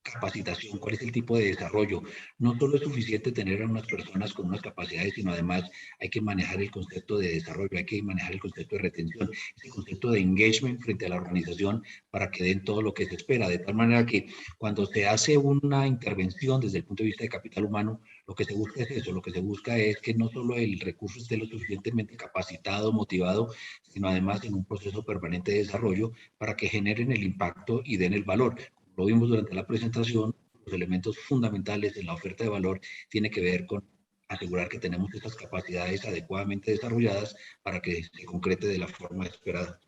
capacitación, cuál es el tipo de desarrollo. No solo es suficiente tener a unas personas con unas capacidades, sino además hay que manejar el concepto de desarrollo, hay que manejar el concepto de retención, ese concepto de engagement frente a la organización para que den todo lo que se espera. De tal manera que cuando se hace una intervención desde el punto de vista de capital humano, lo que se busca es eso, lo que se busca es que no solo el recurso esté lo suficientemente capacitado, motivado, sino además en un proceso permanente de desarrollo para que generen el impacto y den el valor. Lo vimos durante la presentación, los elementos fundamentales en la oferta de valor tiene que ver con asegurar que tenemos estas capacidades adecuadamente desarrolladas para que se concrete de la forma esperada.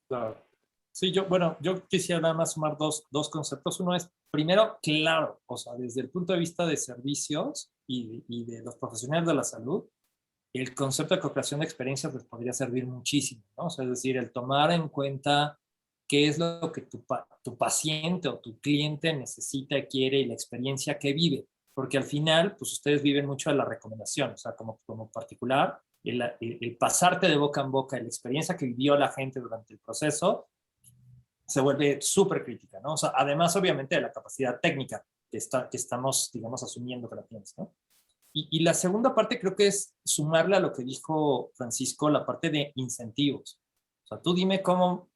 Claro. Sí, yo quisiera nada más sumar dos conceptos. Uno es, primero, claro, o sea, desde el punto de vista de servicios y de los profesionales de la salud, el concepto de co-creación de experiencias les podría servir muchísimo, ¿no? O sea, es decir, el tomar en cuenta qué es lo que tu paciente o tu cliente necesita, quiere y la experiencia que vive. Porque al final, pues ustedes viven mucho de la recomendación, o sea, como particular, el pasarte de boca en boca, la experiencia que vivió la gente durante el proceso, se vuelve súper crítica, ¿no? O sea, además, obviamente, de la capacidad técnica que estamos, digamos, asumiendo que la tienes, ¿no? Y la segunda parte creo que es sumarle a lo que dijo Francisco, la parte de incentivos. O sea, tú dime cómo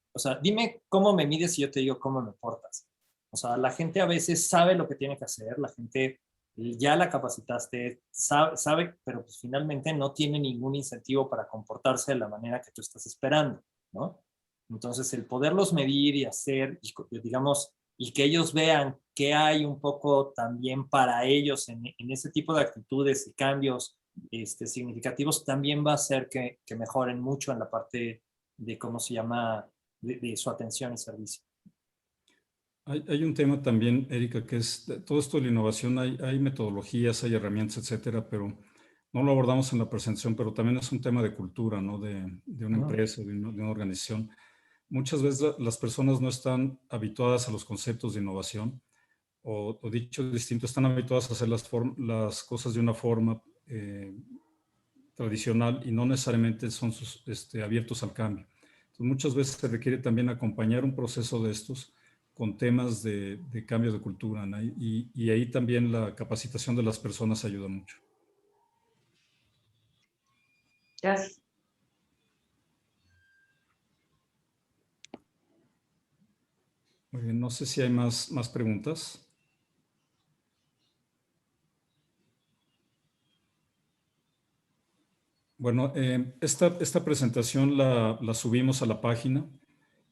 me mides y yo te digo cómo me portas. O sea, la gente a veces sabe lo que tiene que hacer, la gente ya la capacitaste, sabe, pero pues finalmente no tiene ningún incentivo para comportarse de la manera que tú estás esperando, ¿no? Entonces, el poderlos medir y hacer, digamos, y que ellos vean qué hay un poco también para ellos en ese tipo de actitudes y cambios significativos, también va a hacer que mejoren mucho en la parte de cómo se llama, de su atención y servicio. Hay un tema también, Erika, que es todo esto de la innovación. Hay metodologías, hay herramientas, etcétera, pero no lo abordamos en la presentación, pero también es un tema de cultura, ¿no? De una empresa, de una organización. Muchas veces las personas no están habituadas a los conceptos de innovación, o dicho distinto, están habituadas a hacer las cosas de una forma tradicional y no necesariamente son abiertos al cambio. Entonces, muchas veces se requiere también acompañar un proceso de estos con temas de cambio de cultura, ¿no? Y ahí también la capacitación de las personas ayuda mucho. Gracias. Muy bien, no sé si hay más preguntas. Bueno, esta presentación la subimos a la página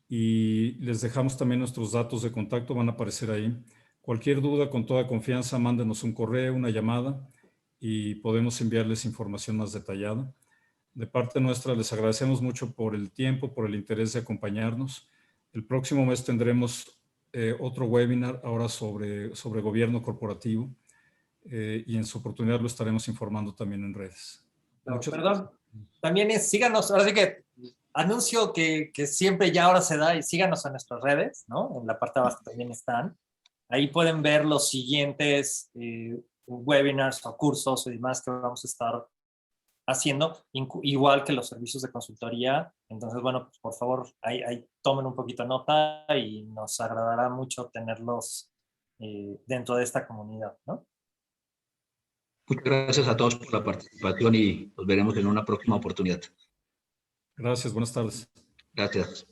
y les dejamos también nuestros datos de contacto, van a aparecer ahí. Cualquier duda, con toda confianza, mándenos un correo, una llamada y podemos enviarles información más detallada. De parte nuestra, les agradecemos mucho por el tiempo, por el interés de acompañarnos. El próximo mes tendremos otro webinar ahora sobre gobierno corporativo y en su oportunidad lo estaremos informando también en redes. No, Muchas perdón, también síganos, ahora sí que anuncio que siempre ya ahora se da y síganos en nuestras redes, ¿no? En la parte de abajo también están. Ahí pueden ver los siguientes webinars o cursos y demás que vamos a estar haciendo, igual que los servicios de consultoría. Entonces, bueno, pues por favor, ahí tomen un poquito nota y nos agradará mucho tenerlos dentro de esta comunidad, ¿no? Muchas gracias a todos por la participación y nos veremos en una próxima oportunidad. Gracias, buenas tardes. Gracias.